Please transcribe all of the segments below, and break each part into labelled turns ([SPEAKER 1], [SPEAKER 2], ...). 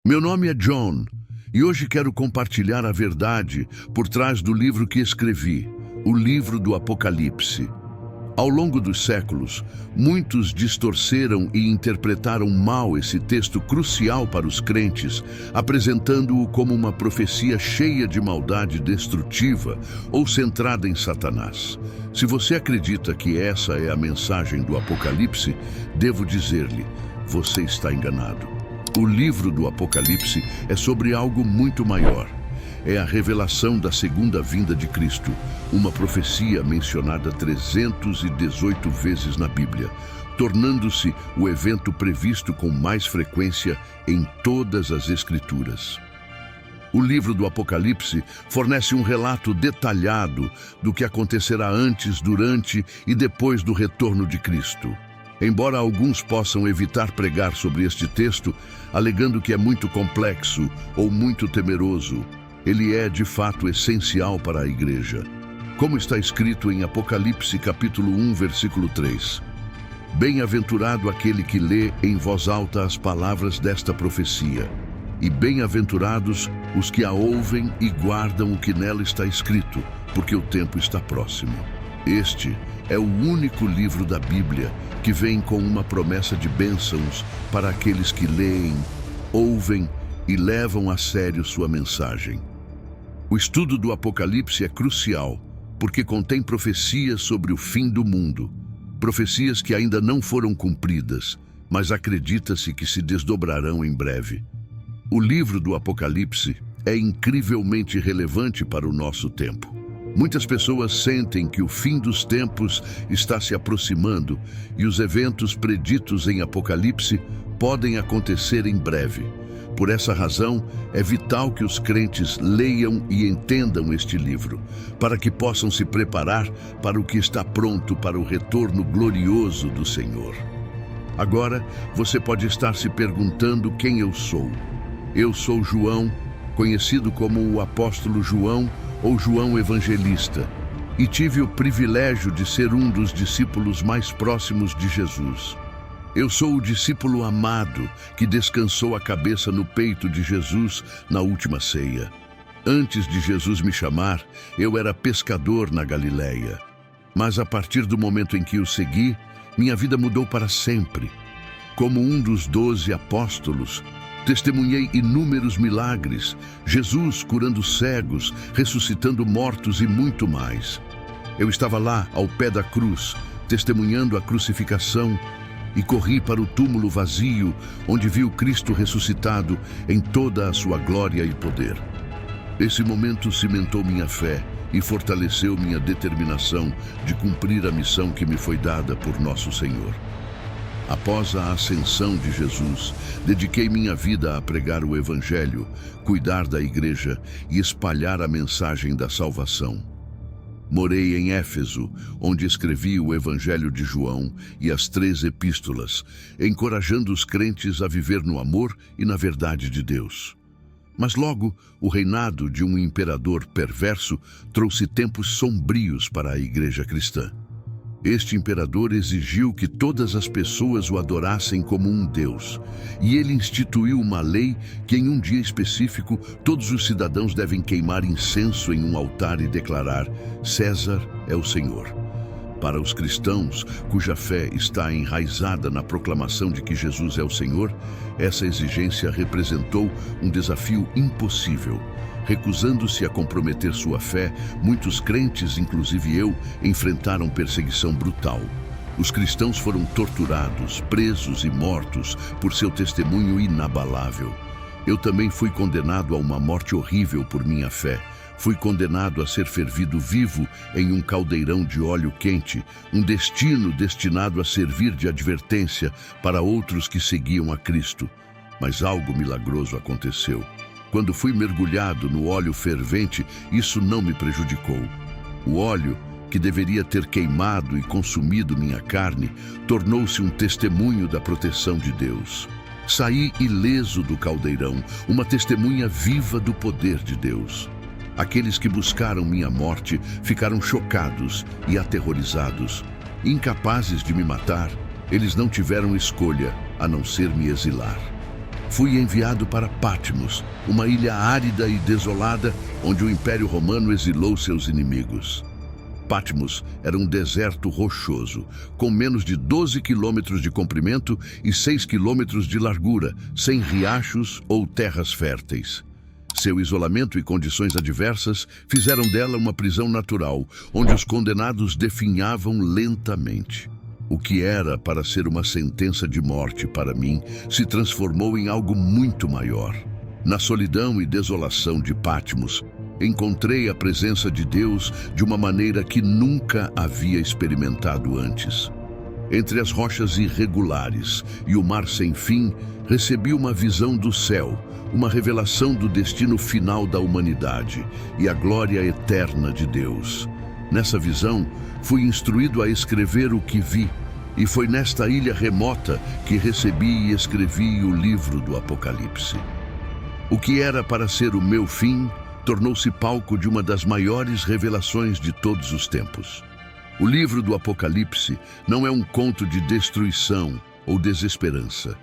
[SPEAKER 1] Meu nome é John e hoje quero compartilhar a verdade por trás do livro que escrevi, o livro do Apocalipse. Ao longo dos séculos, muitos distorceram e interpretaram mal esse texto crucial para os crentes, apresentando-o como uma profecia cheia de maldade destrutiva ou centrada em Satanás. Se você acredita que essa é a mensagem do Apocalipse, devo dizer-lhe, você está enganado. O livro do Apocalipse é sobre algo muito maior. É a revelação da segunda vinda de Cristo, uma profecia mencionada 318 vezes na Bíblia, tornando-se o evento previsto com mais frequência em todas as Escrituras. O livro do Apocalipse fornece um relato detalhado do que acontecerá antes, durante e depois do retorno de Cristo. Embora alguns possam evitar pregar sobre este texto, alegando que é muito complexo ou muito temeroso, ele é, de fato, essencial para a igreja. Como está escrito em Apocalipse capítulo 1, versículo 3. Bem-aventurado aquele que lê em voz alta as palavras desta profecia, e bem-aventurados os que a ouvem e guardam o que nela está escrito, porque o tempo está próximo. Este é o único livro da Bíblia que vem com uma promessa de bênçãos para aqueles que leem, ouvem e levam a sério sua mensagem. O estudo do Apocalipse é crucial, porque contém profecias sobre o fim do mundo, profecias que ainda não foram cumpridas, mas acredita-se que se desdobrarão em breve. O livro do Apocalipse é incrivelmente relevante para o nosso tempo. Muitas pessoas sentem que o fim dos tempos está se aproximando e os eventos preditos em Apocalipse podem acontecer em breve. Por essa razão, é vital que os crentes leiam e entendam este livro, para que possam se preparar para o que está pronto para o retorno glorioso do Senhor. Agora, você pode estar se perguntando quem eu sou. Eu sou João, conhecido como o apóstolo João ou João Evangelista, e tive o privilégio de ser um dos discípulos mais próximos de Jesus. Eu sou o discípulo amado que descansou a cabeça no peito de Jesus na última ceia. Antes de Jesus me chamar, eu era pescador na Galileia. Mas a partir do momento em que o segui, minha vida mudou para sempre. Como um dos 12 apóstolos, testemunhei inúmeros milagres, Jesus curando cegos, ressuscitando mortos e muito mais. Eu estava lá, ao pé da cruz, testemunhando a crucificação, e corri para o túmulo vazio, onde vi o Cristo ressuscitado em toda a sua glória e poder. Esse momento cimentou minha fé e fortaleceu minha determinação de cumprir a missão que me foi dada por nosso Senhor. Após a ascensão de Jesus, dediquei minha vida a pregar o Evangelho, cuidar da igreja e espalhar a mensagem da salvação. Morei em Éfeso, onde escrevi o Evangelho de João e as 3 epístolas, encorajando os crentes a viver no amor e na verdade de Deus. Mas logo, o reinado de um imperador perverso trouxe tempos sombrios para a igreja cristã. Este imperador exigiu que todas as pessoas o adorassem como um Deus, e ele instituiu uma lei que em um dia específico todos os cidadãos devem queimar incenso em um altar e declarar: César é o Senhor. Para os cristãos, cuja fé está enraizada na proclamação de que Jesus é o Senhor, essa exigência representou um desafio impossível. Recusando-se a comprometer sua fé, muitos crentes, inclusive eu, enfrentaram perseguição brutal. Os cristãos foram torturados, presos e mortos por seu testemunho inabalável. Eu também fui condenado a uma morte horrível por minha fé. Fui condenado a ser fervido vivo em um caldeirão de óleo quente, um destino destinado a servir de advertência para outros que seguiam a Cristo. Mas algo milagroso aconteceu. Quando fui mergulhado no óleo fervente, isso não me prejudicou. O óleo, que deveria ter queimado e consumido minha carne, tornou-se um testemunho da proteção de Deus. Saí ileso do caldeirão, uma testemunha viva do poder de Deus. Aqueles que buscaram minha morte ficaram chocados e aterrorizados. Incapazes de me matar, eles não tiveram escolha a não ser me exilar. fui enviado para Patmos, uma ilha árida e desolada onde o Império Romano exilou seus inimigos. Patmos era um deserto rochoso, com menos de 12 quilômetros de comprimento e 6 quilômetros de largura, sem riachos ou terras férteis. Seu isolamento e condições adversas fizeram dela uma prisão natural, onde os condenados definhavam lentamente. O que era para ser uma sentença de morte para mim se transformou em algo muito maior. Na solidão e desolação de Patmos, encontrei a presença de Deus de uma maneira que nunca havia experimentado antes. Entre as rochas irregulares e o mar sem fim, recebi uma visão do céu, uma revelação do destino final da humanidade e a glória eterna de Deus. Nessa visão, fui instruído a escrever o que vi, e foi nesta ilha remota que recebi e escrevi o livro do Apocalipse. O que era para ser o meu fim tornou-se palco de uma das maiores revelações de todos os tempos. O livro do Apocalipse não é um conto de destruição ou desesperança.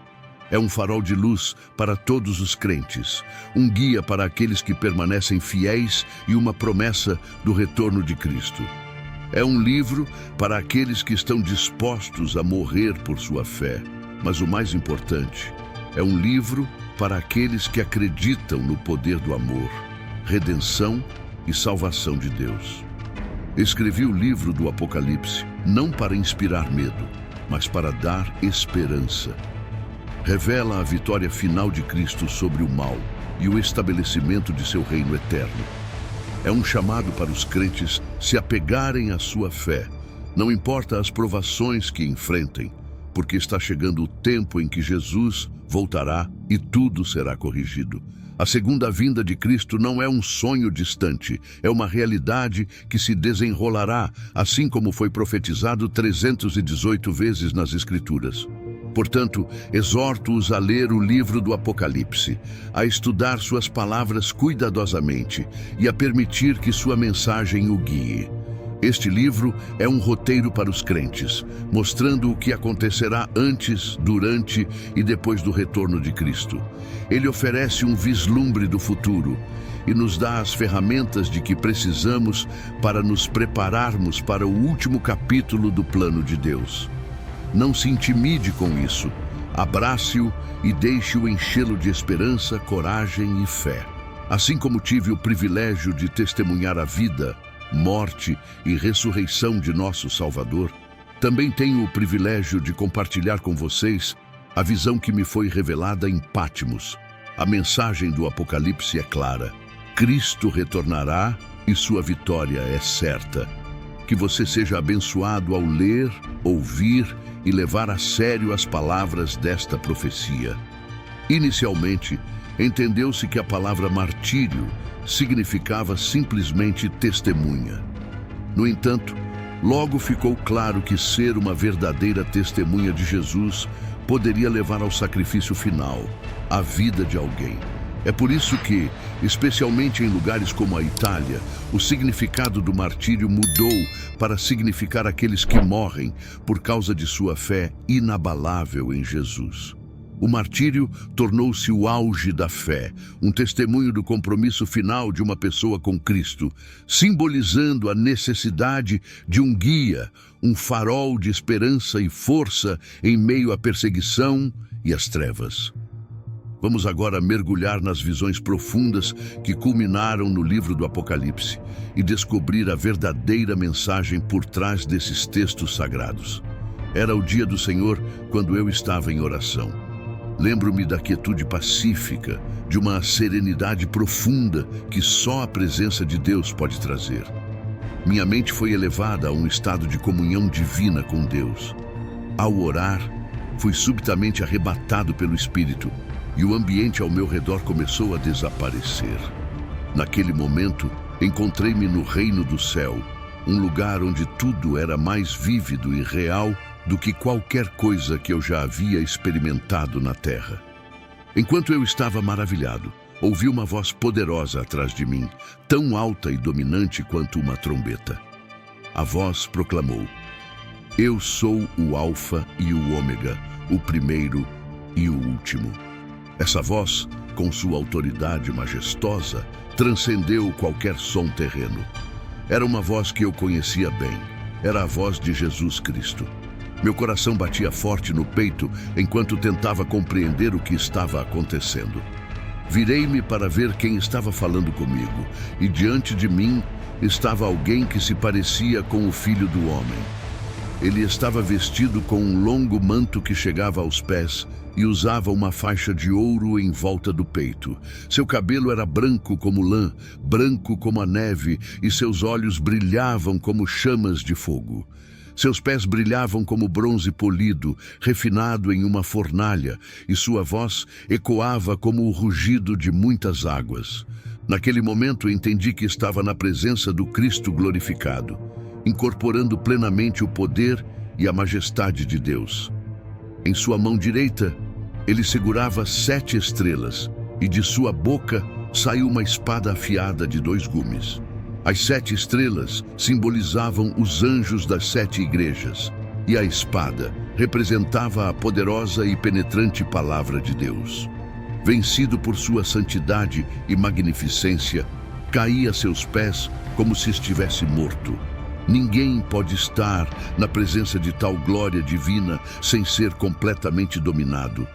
[SPEAKER 1] É um farol de luz para todos os crentes, um guia para aqueles que permanecem fiéis e uma promessa do retorno de Cristo. É um livro para aqueles que estão dispostos a morrer por sua fé. Mas o mais importante, é um livro para aqueles que acreditam no poder do amor, redenção e salvação de Deus. Escrevi o livro do Apocalipse não para inspirar medo, mas para dar esperança. Revela a vitória final de Cristo sobre o mal e o estabelecimento de seu reino eterno. É um chamado para os crentes se apegarem à sua fé, não importa as provações que enfrentem, porque está chegando o tempo em que Jesus voltará e tudo será corrigido. A segunda vinda de Cristo não é um sonho distante, é uma realidade que se desenrolará, assim como foi profetizado 318 vezes nas Escrituras. Portanto, exorto-os a ler o livro do Apocalipse, a estudar suas palavras cuidadosamente e a permitir que sua mensagem o guie. Este livro é um roteiro para os crentes, mostrando o que acontecerá antes, durante e depois do retorno de Cristo. Ele oferece um vislumbre do futuro e nos dá as ferramentas de que precisamos para nos prepararmos para o último capítulo do plano de Deus. Não se intimide com isso. Abrace-o e deixe-o enchê-lo de esperança, coragem e fé. Assim como tive o privilégio de testemunhar a vida, morte e ressurreição de nosso Salvador, também tenho o privilégio de compartilhar com vocês a visão que me foi revelada em Patmos. A mensagem do Apocalipse é clara. Cristo retornará e sua vitória é certa. Que você seja abençoado ao ler, ouvir e levar a sério as palavras desta profecia. Inicialmente, entendeu-se que a palavra martírio significava simplesmente testemunha. No entanto, logo ficou claro que ser uma verdadeira testemunha de Jesus poderia levar ao sacrifício final, à vida de alguém. É por isso que, especialmente em lugares como a Itália, o significado do martírio mudou para significar aqueles que morrem por causa de sua fé inabalável em Jesus. O martírio tornou-se o auge da fé, um testemunho do compromisso final de uma pessoa com Cristo, simbolizando a necessidade de um guia, um farol de esperança e força em meio à perseguição e às trevas. Vamos agora mergulhar nas visões profundas que culminaram no livro do Apocalipse e descobrir a verdadeira mensagem por trás desses textos sagrados. Era o dia do Senhor quando eu estava em oração. Lembro-me da quietude pacífica, de uma serenidade profunda que só a presença de Deus pode trazer. Minha mente foi elevada a um estado de comunhão divina com Deus. Ao orar, fui subitamente arrebatado pelo Espírito e o ambiente ao meu redor começou a desaparecer. Naquele momento, encontrei-me no reino do céu, um lugar onde tudo era mais vívido e real do que qualquer coisa que eu já havia experimentado na terra. Enquanto eu estava maravilhado, ouvi uma voz poderosa atrás de mim, tão alta e dominante quanto uma trombeta. A voz proclamou: "Eu sou o Alfa e o Ômega, o primeiro e o último." Essa voz, com sua autoridade majestosa, transcendeu qualquer som terreno. Era uma voz que eu conhecia bem. Era a voz de Jesus Cristo. Meu coração batia forte no peito enquanto tentava compreender o que estava acontecendo. Virei-me para ver quem estava falando comigo, e diante de mim estava alguém que se parecia com o Filho do Homem. Ele estava vestido com um longo manto que chegava aos pés e usava uma faixa de ouro em volta do peito. Seu cabelo era branco como lã, branco como a neve, e seus olhos brilhavam como chamas de fogo. Seus pés brilhavam como bronze polido, refinado em uma fornalha, e sua voz ecoava como o rugido de muitas águas. Naquele momento entendi que estava na presença do Cristo glorificado, incorporando plenamente o poder e a majestade de Deus. Em sua mão direita, ele segurava 7 estrelas, e de sua boca saiu uma espada afiada de 2 gumes. As 7 estrelas simbolizavam os anjos das 7 igrejas, e a espada representava a poderosa e penetrante palavra de Deus. Vencido por sua santidade e magnificência, caí a seus pés como se estivesse morto. Ninguém pode estar na presença de tal glória divina sem ser completamente dominado.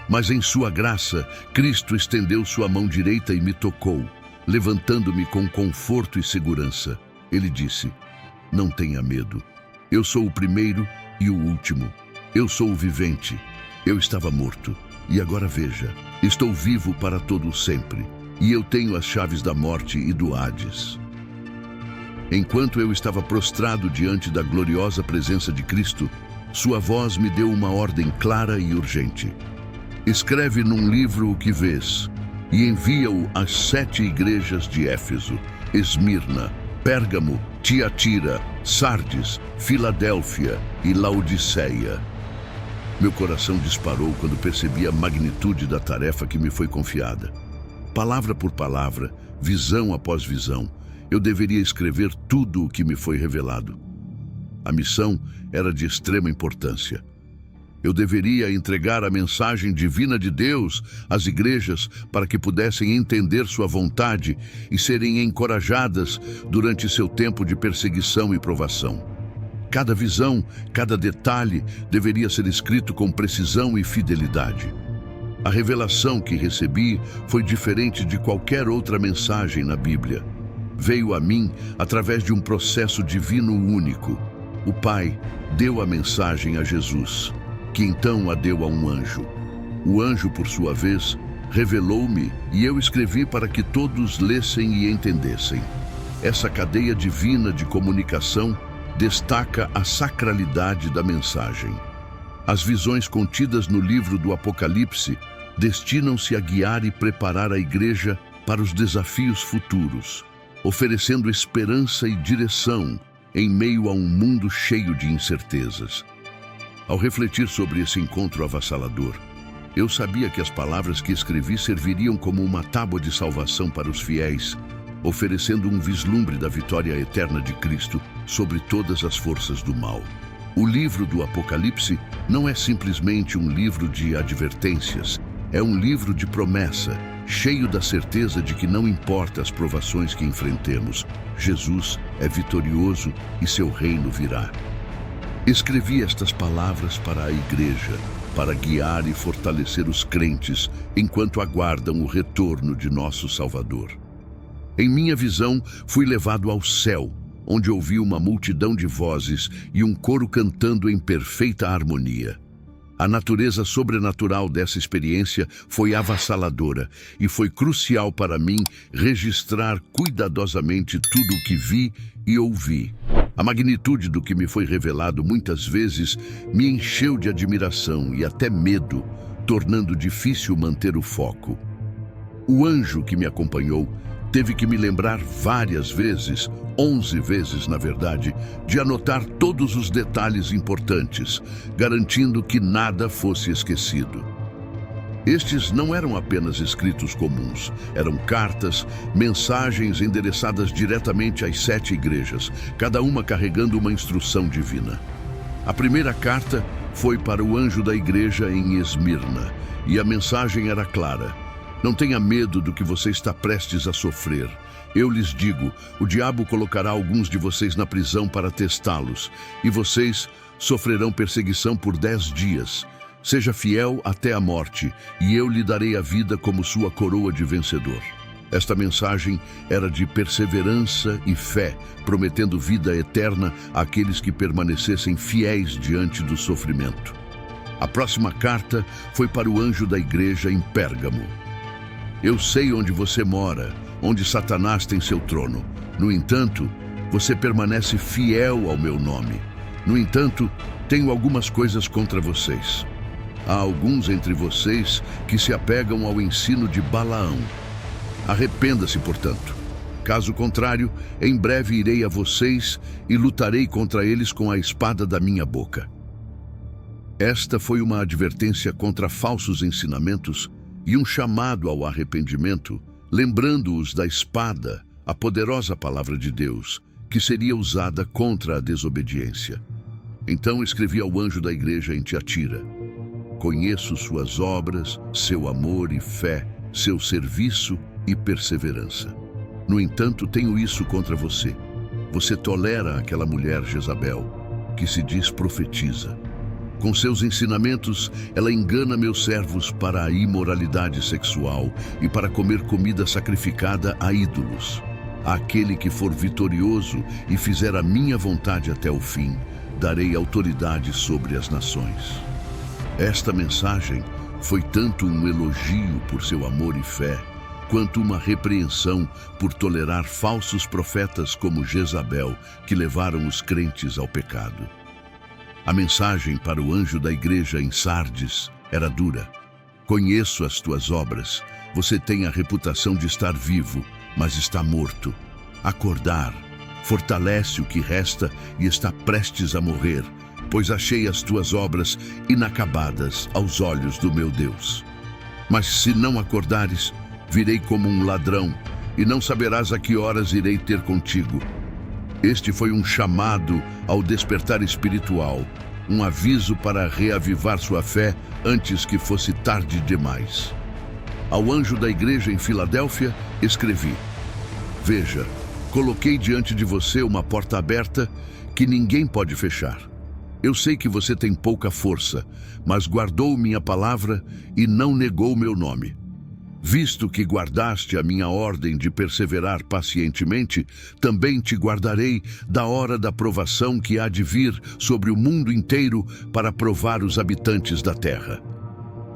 [SPEAKER 1] Mas em sua graça, Cristo estendeu sua mão direita e me tocou, levantando-me com conforto e segurança. Ele disse: "Não tenha medo. Eu sou o primeiro e o último. Eu sou o vivente. Eu estava morto. E agora veja, estou vivo para todo sempre. E eu tenho as chaves da morte e do Hades." Enquanto eu estava prostrado diante da gloriosa presença de Cristo, sua voz me deu uma ordem clara e urgente. "Escreve num livro o que vês, e envia-o às 7 igrejas de Éfeso, Esmirna, Pérgamo, Tiatira, Sardes, Filadélfia e Laodiceia." Meu coração disparou quando percebi a magnitude da tarefa que me foi confiada. Palavra por palavra, visão após visão, eu deveria escrever tudo o que me foi revelado. A missão era de extrema importância. Eu deveria entregar a mensagem divina de Deus às igrejas para que pudessem entender sua vontade e serem encorajadas durante seu tempo de perseguição e provação. Cada visão, cada detalhe deveria ser escrito com precisão e fidelidade. A revelação que recebi foi diferente de qualquer outra mensagem na Bíblia. Veio a mim através de um processo divino único. O Pai deu a mensagem a Jesus, que então a deu a um anjo. O anjo, por sua vez, revelou-me e eu escrevi para que todos lessem e entendessem. Essa cadeia divina de comunicação destaca a sacralidade da mensagem. As visões contidas no livro do Apocalipse destinam-se a guiar e preparar a igreja para os desafios futuros, oferecendo esperança e direção em meio a um mundo cheio de incertezas. Ao refletir sobre esse encontro avassalador, eu sabia que as palavras que escrevi serviriam como uma tábua de salvação para os fiéis, oferecendo um vislumbre da vitória eterna de Cristo sobre todas as forças do mal. O livro do Apocalipse não é simplesmente um livro de advertências, é um livro de promessa, cheio da certeza de que não importa as provações que enfrentemos, Jesus é vitorioso e seu reino virá. Escrevi estas palavras para a igreja, para guiar e fortalecer os crentes enquanto aguardam o retorno de nosso Salvador. Em minha visão, fui levado ao céu, onde ouvi uma multidão de vozes e um coro cantando em perfeita harmonia. A natureza sobrenatural dessa experiência foi avassaladora e foi crucial para mim registrar cuidadosamente tudo o que vi e ouvi. A magnitude do que me foi revelado muitas vezes me encheu de admiração e até medo, tornando difícil manter o foco. O anjo que me acompanhou teve que me lembrar várias vezes, 11 vezes na verdade, de anotar todos os detalhes importantes, garantindo que nada fosse esquecido. Estes não eram apenas escritos comuns, eram cartas, mensagens endereçadas diretamente às 7 igrejas, cada uma carregando uma instrução divina. A primeira carta foi para o anjo da igreja em Esmirna, E a mensagem era clara: não tenha medo do que você está prestes a sofrer. Eu lhes digo, o diabo colocará alguns de vocês na prisão para testá-los, e vocês sofrerão perseguição por 10 dias. Seja fiel até a morte, e eu lhe darei a vida como sua coroa de vencedor. Esta mensagem era de perseverança e fé, prometendo vida eterna àqueles que permanecessem fiéis diante do sofrimento. A próxima carta foi para o anjo da igreja em Pérgamo. Eu sei onde você mora, onde Satanás tem seu trono. No entanto, você permanece fiel ao meu nome. No entanto, tenho algumas coisas contra vocês. Há alguns entre vocês que se apegam ao ensino de Balaão. Arrependa-se, portanto. Caso contrário, em breve irei a vocês e lutarei contra eles com a espada da minha boca. Esta foi uma advertência contra falsos ensinamentos e um chamado ao arrependimento, lembrando-os da espada, a poderosa palavra de Deus, que seria usada contra a desobediência. Então escrevi ao anjo da igreja em Tiatira: conheço suas obras, seu amor e fé, seu serviço e perseverança. No entanto, tenho isso contra você. Você tolera aquela mulher Jezabel, que se diz profetiza. Com seus ensinamentos, ela engana meus servos para a imoralidade sexual e para comer comida sacrificada a ídolos. Àquele que for vitorioso e fizer a minha vontade até o fim, darei autoridade sobre as nações. Esta mensagem foi tanto um elogio por seu amor e fé, quanto uma repreensão por tolerar falsos profetas como Jezabel, que levaram os crentes ao pecado. A mensagem para o anjo da igreja em Sardes era dura. Conheço as tuas obras. Você tem a reputação de estar vivo, mas está morto. Acordar, fortalece o que resta e está prestes a morrer, pois achei as tuas obras inacabadas aos olhos do meu Deus. Mas se não acordares, virei como um ladrão, e não saberás a que horas irei ter contigo. Este foi um chamado ao despertar espiritual, um aviso para reavivar sua fé antes que fosse tarde demais. Ao anjo da igreja em Filadélfia, escrevi: veja, coloquei diante de você uma porta aberta que ninguém pode fechar. Eu sei que você tem pouca força, mas guardou minha palavra e não negou meu nome. Visto que guardaste a minha ordem de perseverar pacientemente, também te guardarei da hora da provação que há de vir sobre o mundo inteiro para provar os habitantes da terra.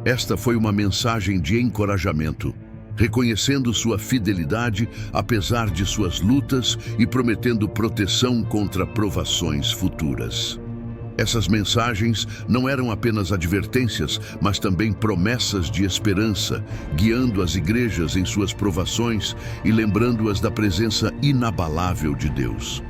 [SPEAKER 1] Esta foi uma mensagem de encorajamento, reconhecendo sua fidelidade apesar de suas lutas e prometendo proteção contra provações futuras. Essas mensagens não eram apenas advertências, mas também promessas de esperança, guiando as igrejas em suas provações e lembrando-as da presença inabalável de Deus.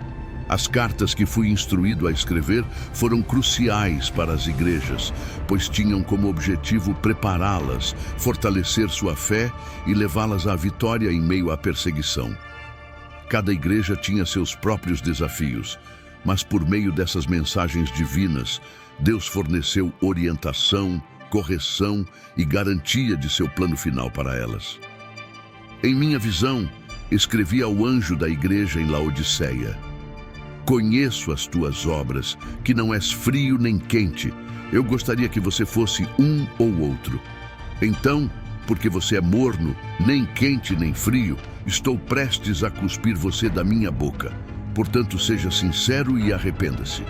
[SPEAKER 1] As cartas que fui instruído a escrever foram cruciais para as igrejas, pois tinham como objetivo prepará-las, fortalecer sua fé e levá-las à vitória em meio à perseguição. Cada igreja tinha seus próprios desafios, mas por meio dessas mensagens divinas, Deus forneceu orientação, correção e garantia de seu plano final para elas. Em minha visão, escrevi ao anjo da igreja em Laodiceia: conheço as tuas obras, que não és frio nem quente. Eu gostaria que você fosse um ou outro. Então, porque você é morno, nem quente nem frio, estou prestes a cuspir você da minha boca. Portanto, seja sincero e arrependa-se.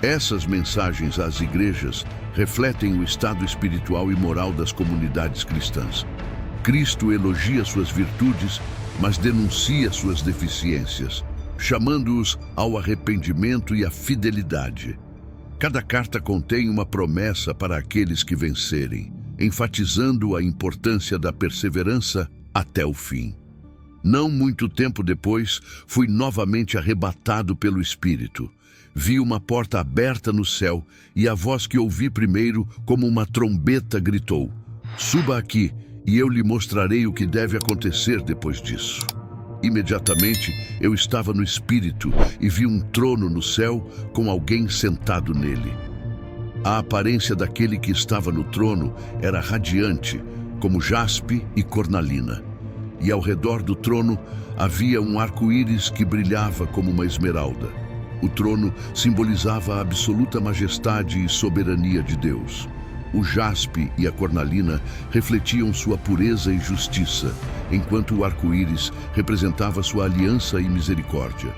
[SPEAKER 1] Essas mensagens às igrejas refletem o estado espiritual e moral das comunidades cristãs. Cristo elogia suas virtudes, mas denuncia suas deficiências, chamando-os ao arrependimento e à fidelidade. Cada carta contém uma promessa para aqueles que vencerem, enfatizando a importância da perseverança até o fim. Não muito tempo depois, fui novamente arrebatado pelo Espírito. Vi uma porta aberta no céu e a voz que ouvi primeiro, como uma trombeta, gritou: suba aqui e eu lhe mostrarei o que deve acontecer depois disso. Imediatamente eu estava no Espírito e vi um trono no céu com alguém sentado nele. A aparência daquele que estava no trono era radiante, como jaspe e cornalina. E ao redor do trono havia um arco-íris que brilhava como uma esmeralda. O trono simbolizava a absoluta majestade e soberania de Deus. O jaspe e a cornalina refletiam sua pureza e justiça, enquanto o arco-íris representava sua aliança e misericórdia.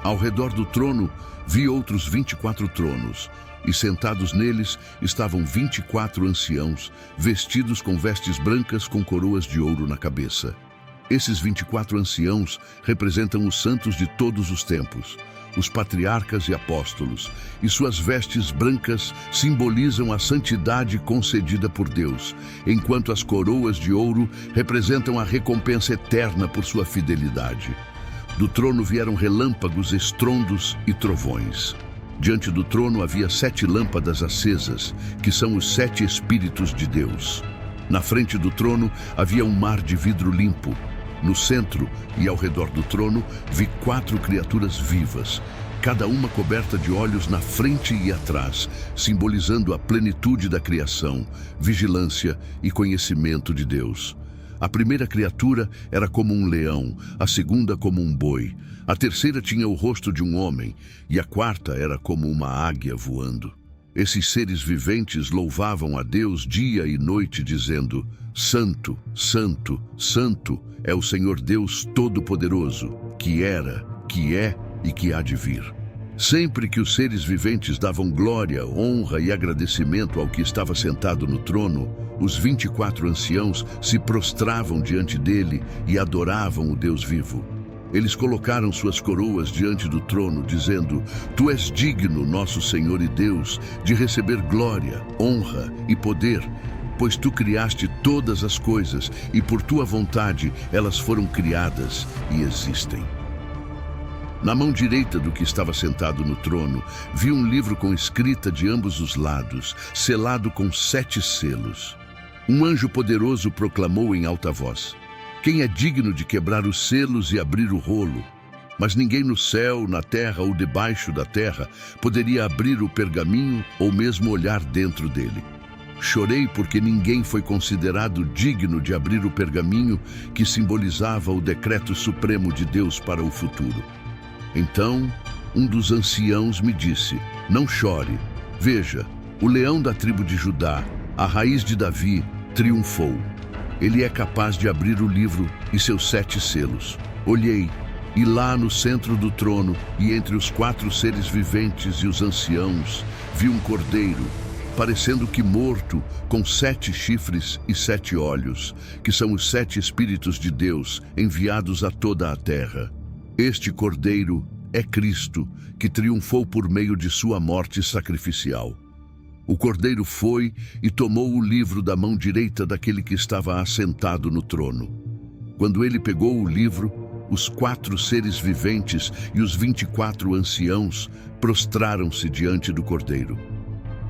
[SPEAKER 1] Ao redor do trono vi outros 24 tronos, e sentados neles estavam 24 anciãos, vestidos com vestes brancas com coroas de ouro na cabeça. Esses 24 anciãos representam os santos de todos os tempos, os patriarcas e apóstolos, e suas vestes brancas simbolizam a santidade concedida por Deus, enquanto as coroas de ouro representam a recompensa eterna por sua fidelidade. Do trono vieram relâmpagos, estrondos e trovões. Diante do trono havia 7 lâmpadas acesas, que são os 7 Espíritos de Deus. Na frente do trono havia um mar de vidro limpo. No centro e ao redor do trono vi 4 criaturas vivas, cada uma coberta de olhos na frente e atrás, simbolizando a plenitude da criação, vigilância e conhecimento de Deus. A primeira criatura era como um leão, a segunda como um boi, a terceira tinha o rosto de um homem e a quarta era como uma águia voando. Esses seres viventes louvavam a Deus dia e noite, dizendo: Santo, Santo, Santo é o Senhor Deus Todo-Poderoso, que era, que é e que há de vir. Sempre que os seres viventes davam glória, honra e agradecimento ao que estava sentado no trono, os 24 anciãos se prostravam diante dele e adoravam o Deus vivo. Eles colocaram suas coroas diante do trono, dizendo: Tu és digno, nosso Senhor e Deus, de receber glória, honra e poder, pois tu criaste todas as coisas e por tua vontade elas foram criadas e existem. Na mão direita do que estava sentado no trono, vi um livro com escrita de ambos os lados, selado com 7 selos. Um anjo poderoso proclamou em alta voz: Quem é digno de quebrar os selos e abrir o rolo? Mas ninguém no céu, na terra ou debaixo da terra poderia abrir o pergaminho ou mesmo olhar dentro dele. Chorei porque ninguém foi considerado digno de abrir o pergaminho que simbolizava o decreto supremo de Deus para o futuro. Então, um dos anciãos me disse: Não chore. Veja, o leão da tribo de Judá, a raiz de Davi, triunfou. Ele é capaz de abrir o livro e seus 7 selos. Olhei, e lá no centro do trono, e entre os 4 seres viventes e os anciãos, vi um cordeiro, parecendo que morto, com 7 chifres e 7 olhos, que são os 7 Espíritos de Deus enviados a toda a terra. Este cordeiro é Cristo, que triunfou por meio de sua morte sacrificial. O cordeiro foi e tomou o livro da mão direita daquele que estava assentado no trono. Quando ele pegou o livro, os 4 seres viventes e os 24 anciãos prostraram-se diante do cordeiro.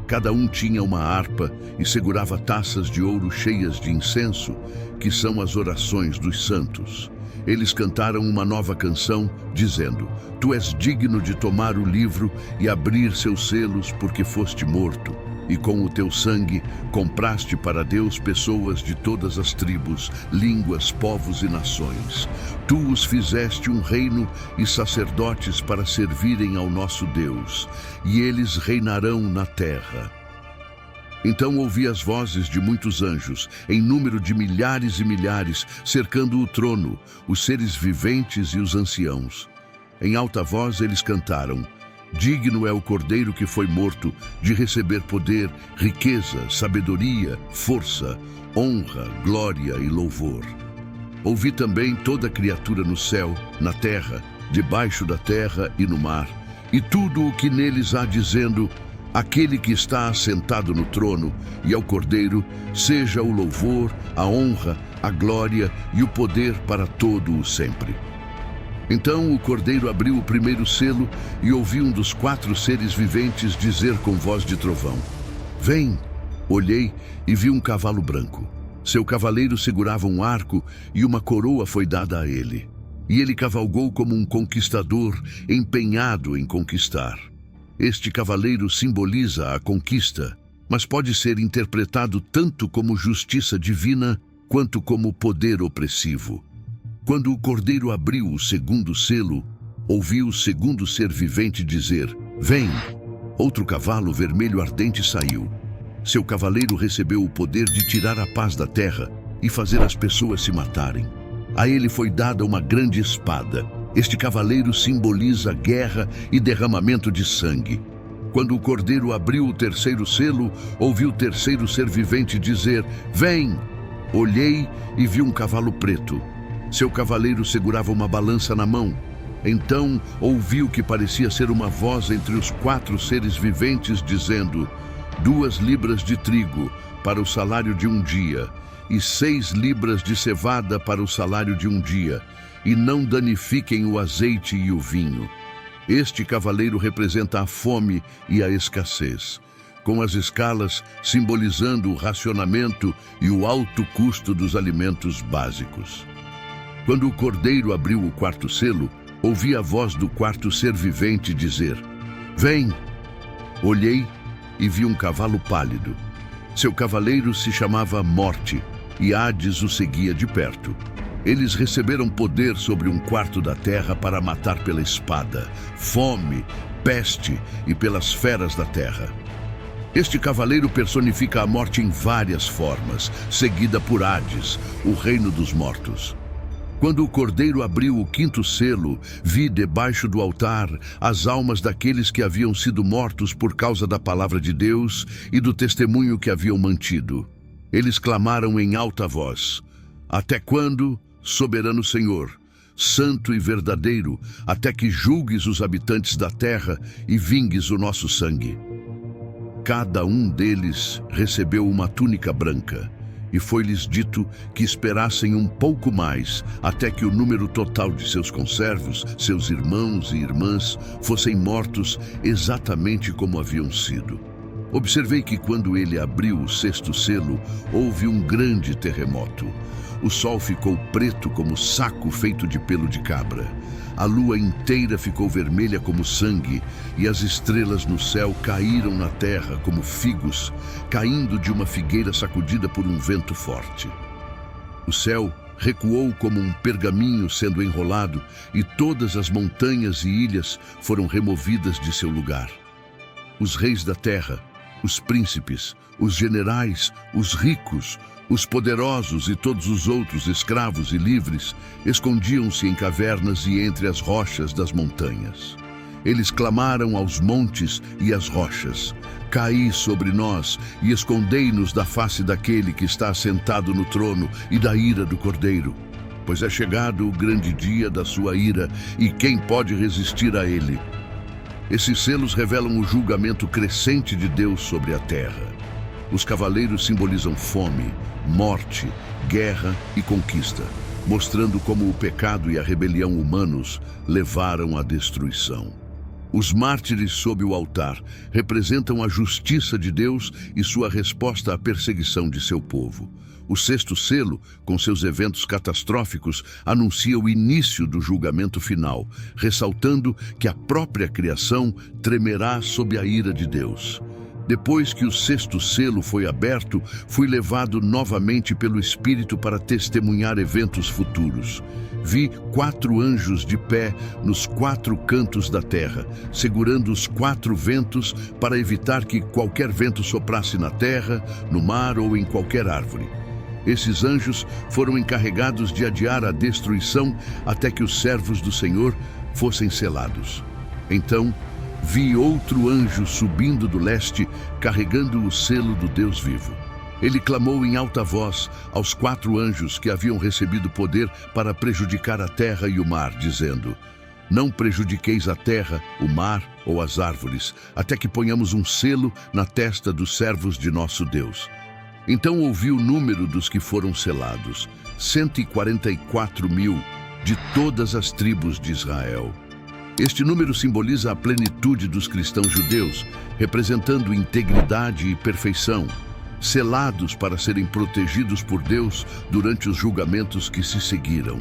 [SPEAKER 1] Cada um tinha uma harpa e segurava taças de ouro cheias de incenso, que são as orações dos santos. Eles cantaram uma nova canção, dizendo: Tu és digno de tomar o livro e abrir seus selos, porque foste morto, e com o teu sangue compraste para Deus pessoas de todas as tribos, línguas, povos e nações. Tu os fizeste um reino e sacerdotes para servirem ao nosso Deus, e eles reinarão na terra. Então ouvi as vozes de muitos anjos, em número de milhares e milhares, cercando o trono, os seres viventes e os anciãos. Em alta voz eles cantaram: Digno é o Cordeiro que foi morto de receber poder, riqueza, sabedoria, força, honra, glória e louvor. Ouvi também toda criatura no céu, na terra, debaixo da terra e no mar, e tudo o que neles há, dizendo: Aquele que está assentado no trono e ao Cordeiro, seja o louvor, a honra, a glória e o poder para todo o sempre. Então o Cordeiro abriu o primeiro selo e ouvi um dos 4 seres viventes dizer com voz de trovão: Vem! Olhei e vi um cavalo branco. Seu cavaleiro segurava um arco e uma coroa foi dada a ele. E ele cavalgou como um conquistador empenhado em conquistar. Este cavaleiro simboliza a conquista, mas pode ser interpretado tanto como justiça divina quanto como poder opressivo. Quando o cordeiro abriu o segundo selo, ouviu o segundo ser vivente dizer: "Vem!" Outro cavalo vermelho ardente saiu. Seu cavaleiro recebeu o poder de tirar a paz da terra e fazer as pessoas se matarem. A ele foi dada uma grande espada. Este cavaleiro simboliza guerra e derramamento de sangue. Quando o cordeiro abriu o terceiro selo, ouviu o terceiro ser vivente dizer: "Vem!" Olhei e vi um cavalo preto. Seu cavaleiro segurava uma balança na mão. Então ouvi o que parecia ser uma voz entre os 4 seres viventes dizendo: 2 libras de trigo para o salário de um dia, e 6 libras de cevada para o salário de um dia, e não danifiquem o azeite e o vinho. Este cavaleiro representa a fome e a escassez, com as escalas simbolizando o racionamento e o alto custo dos alimentos básicos. Quando o cordeiro abriu o 4º selo, ouvi a voz do 4º ser vivente dizer: "Vem!" Olhei e vi um cavalo pálido. Seu cavaleiro se chamava Morte, e Hades o seguia de perto. Eles receberam poder sobre 1/4 da terra para matar pela espada, fome, peste e pelas feras da terra. Este cavaleiro personifica a morte em várias formas, seguida por Hades, o reino dos mortos. Quando o cordeiro abriu o 5º selo, vi debaixo do altar as almas daqueles que haviam sido mortos por causa da palavra de Deus e do testemunho que haviam mantido. Eles clamaram em alta voz: "Até quando, soberano Senhor, santo e verdadeiro, até que julgues os habitantes da terra e vingues o nosso sangue?" Cada um deles recebeu uma túnica branca, e foi-lhes dito que esperassem um pouco mais, até que o número total de seus conservos, seus irmãos e irmãs, fossem mortos exatamente como haviam sido. Observei que quando ele abriu o 6º selo, houve um grande terremoto. O sol ficou preto como saco feito de pelo de cabra. A lua inteira ficou vermelha como sangue, e as estrelas no céu caíram na terra como figos, caindo de uma figueira sacudida por um vento forte. O céu recuou como um pergaminho sendo enrolado, e todas as montanhas e ilhas foram removidas de seu lugar. Os reis da terra, os príncipes, os generais, os ricos, os poderosos e todos os outros escravos e livres escondiam-se em cavernas e entre as rochas das montanhas. Eles clamaram aos montes e às rochas: "Caí sobre nós e escondei-nos da face daquele que está assentado no trono e da ira do Cordeiro. Pois é chegado o grande dia da sua ira, e quem pode resistir a ele?" Esses selos revelam o julgamento crescente de Deus sobre a terra. Os cavaleiros simbolizam fome, morte, guerra e conquista, mostrando como o pecado e a rebelião humanos levaram à destruição. Os mártires sob o altar representam a justiça de Deus e sua resposta à perseguição de seu povo. O 6º selo, com seus eventos catastróficos, anuncia o início do julgamento final, ressaltando que a própria criação tremerá sob a ira de Deus. Depois que o 6º selo foi aberto, fui levado novamente pelo Espírito para testemunhar eventos futuros. Vi 4 anjos de pé nos 4 cantos da terra, segurando os 4 ventos para evitar que qualquer vento soprasse na terra, no mar ou em qualquer árvore. Esses anjos foram encarregados de adiar a destruição até que os servos do Senhor fossem selados. Então, vi outro anjo subindo do leste, carregando o selo do Deus vivo. Ele clamou em alta voz aos 4 anjos que haviam recebido poder para prejudicar a terra e o mar, dizendo: "Não prejudiqueis a terra, o mar ou as árvores, até que ponhamos um selo na testa dos servos de nosso Deus." Então ouvi o número dos que foram selados: 144.000 de todas as tribos de Israel. Este número simboliza a plenitude dos cristãos judeus, representando integridade e perfeição, selados para serem protegidos por Deus durante os julgamentos que se seguiram.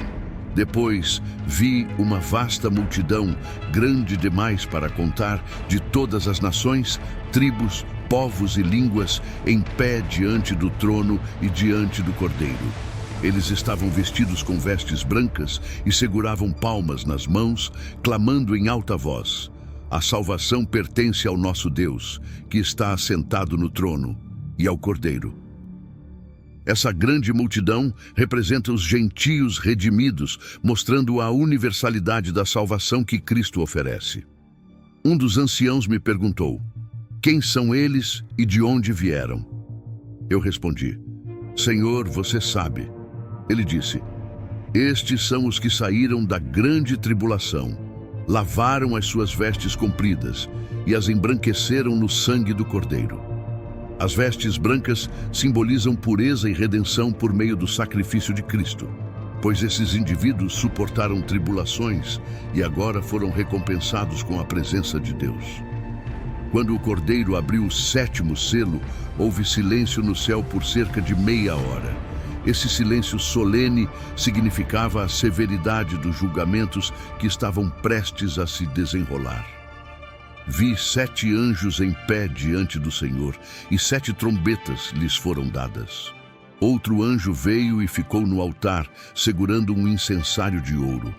[SPEAKER 1] Depois vi uma vasta multidão, grande demais para contar, de todas as nações, tribos, povos e línguas, em pé diante do trono e diante do Cordeiro. Eles estavam vestidos com vestes brancas e seguravam palmas nas mãos, clamando em alta voz: a salvação pertence ao nosso Deus, que está assentado no trono, e ao Cordeiro. Essa grande multidão representa os gentios redimidos, mostrando a universalidade da salvação que Cristo oferece. Um dos anciãos me perguntou: quem são eles e de onde vieram? Eu respondi: Senhor, você sabe. Ele disse: estes são os que saíram da grande tribulação, lavaram as suas vestes compridas e as embranqueceram no sangue do Cordeiro. As vestes brancas simbolizam pureza e redenção por meio do sacrifício de Cristo, pois esses indivíduos suportaram tribulações e agora foram recompensados com a presença de Deus. Quando o Cordeiro abriu o 7º selo, houve silêncio no céu por cerca de meia hora. Esse silêncio solene significava a severidade dos julgamentos que estavam prestes a se desenrolar. Vi 7 anjos em pé diante do Senhor, e 7 trombetas lhes foram dadas. Outro anjo veio e ficou no altar, segurando um incensário de ouro.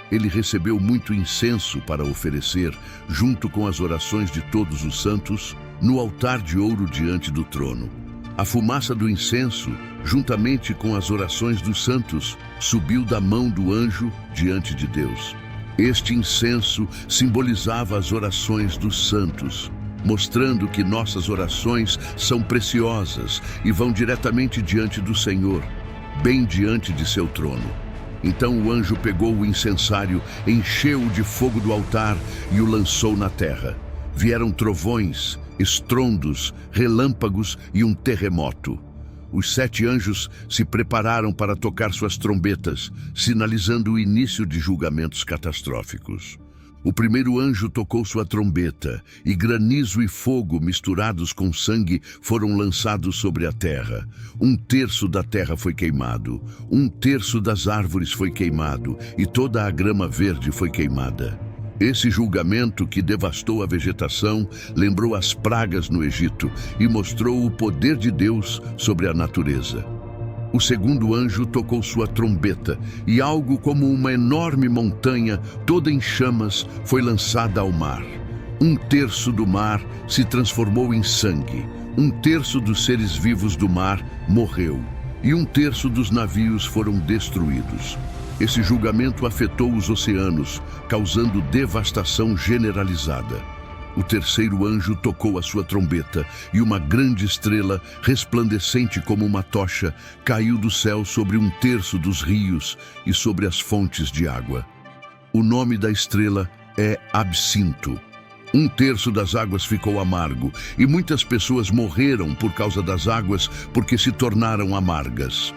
[SPEAKER 1] Ele recebeu muito incenso para oferecer, junto com as orações de todos os santos, no altar de ouro diante do trono. A fumaça do incenso, juntamente com as orações dos santos, subiu da mão do anjo diante de Deus. Este incenso simbolizava as orações dos santos, mostrando que nossas orações são preciosas e vão diretamente diante do Senhor, bem diante de seu trono. Então o anjo pegou o incensário, encheu-o de fogo do altar e o lançou na terra. Vieram trovões, estrondos, relâmpagos e um terremoto. Os 7 anjos se prepararam para tocar suas trombetas, sinalizando o início de julgamentos catastróficos. O primeiro anjo tocou sua trombeta, e granizo e fogo misturados com sangue foram lançados sobre a terra. 1/3 da terra foi queimado, 1/3 das árvores foi queimado, e toda a grama verde foi queimada. Esse julgamento que devastou a vegetação lembrou as pragas no Egito e mostrou o poder de Deus sobre a natureza. O segundo anjo tocou sua trombeta e algo como uma enorme montanha, toda em chamas, foi lançada ao mar. 1/3 do mar se transformou em sangue, 1/3 dos seres vivos do mar morreu e 1/3 dos navios foram destruídos. Esse julgamento afetou os oceanos, causando devastação generalizada. O terceiro anjo tocou a sua trombeta e uma grande estrela, resplandecente como uma tocha, caiu do céu sobre 1/3 dos rios e sobre as fontes de água. O nome da estrela é Absinto. 1/3 das águas ficou amargo e muitas pessoas morreram por causa das águas porque se tornaram amargas.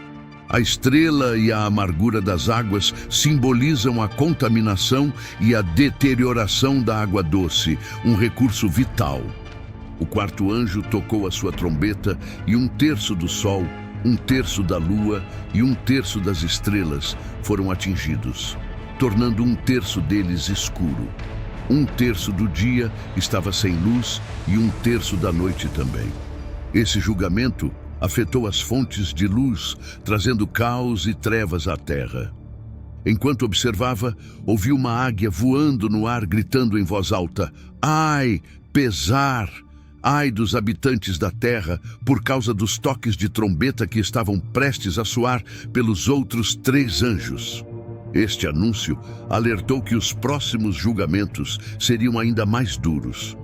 [SPEAKER 1] A estrela e a amargura das águas simbolizam a contaminação e a deterioração da água doce, um recurso vital. O quarto anjo tocou a sua trombeta e 1/3 do sol, 1/3 da lua e 1/3 das estrelas foram atingidos, tornando 1/3 deles escuro. 1/3 do dia estava sem luz e 1/3 da noite também. Esse julgamento afetou as fontes de luz, trazendo caos e trevas à terra. Enquanto observava, ouvi uma águia voando no ar, gritando em voz alta: "Ai, pesar! Ai dos habitantes da terra, por causa dos toques de trombeta que estavam prestes a soar pelos outros 3 anjos." Este anúncio alertou que os próximos julgamentos seriam ainda mais duros.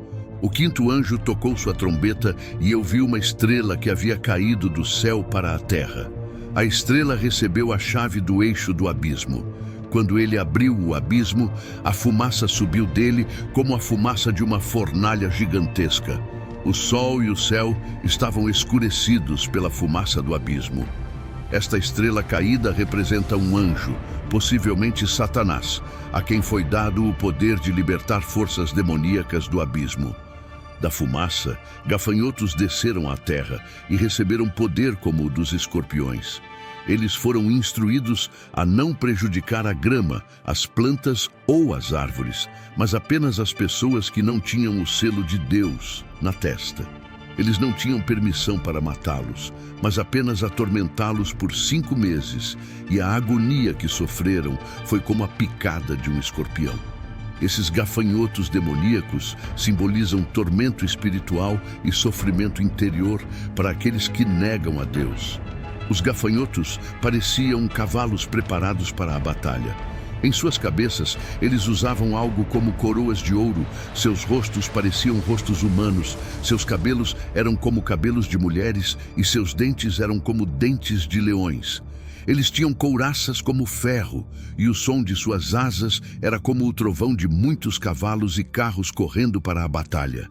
[SPEAKER 1] O quinto anjo tocou sua trombeta e eu vi uma estrela que havia caído do céu para a terra. A estrela recebeu a chave do eixo do abismo. Quando ele abriu o abismo, a fumaça subiu dele como a fumaça de uma fornalha gigantesca. O sol e o céu estavam escurecidos pela fumaça do abismo. Esta estrela caída representa um anjo, possivelmente Satanás, a quem foi dado o poder de libertar forças demoníacas do abismo. Da fumaça, gafanhotos desceram à terra e receberam poder como o dos escorpiões. Eles foram instruídos a não prejudicar a grama, as plantas ou as árvores, mas apenas as pessoas que não tinham o selo de Deus na testa. Eles não tinham permissão para matá-los, mas apenas atormentá-los por 5 meses, e a agonia que sofreram foi como a picada de um escorpião. Esses gafanhotos demoníacos simbolizam tormento espiritual e sofrimento interior para aqueles que negam a Deus. Os gafanhotos pareciam cavalos preparados para a batalha. Em suas cabeças, eles usavam algo como coroas de ouro, seus rostos pareciam rostos humanos, seus cabelos eram como cabelos de mulheres e seus dentes eram como dentes de leões. Eles tinham couraças como ferro, e o som de suas asas era como o trovão de muitos cavalos e carros correndo para a batalha.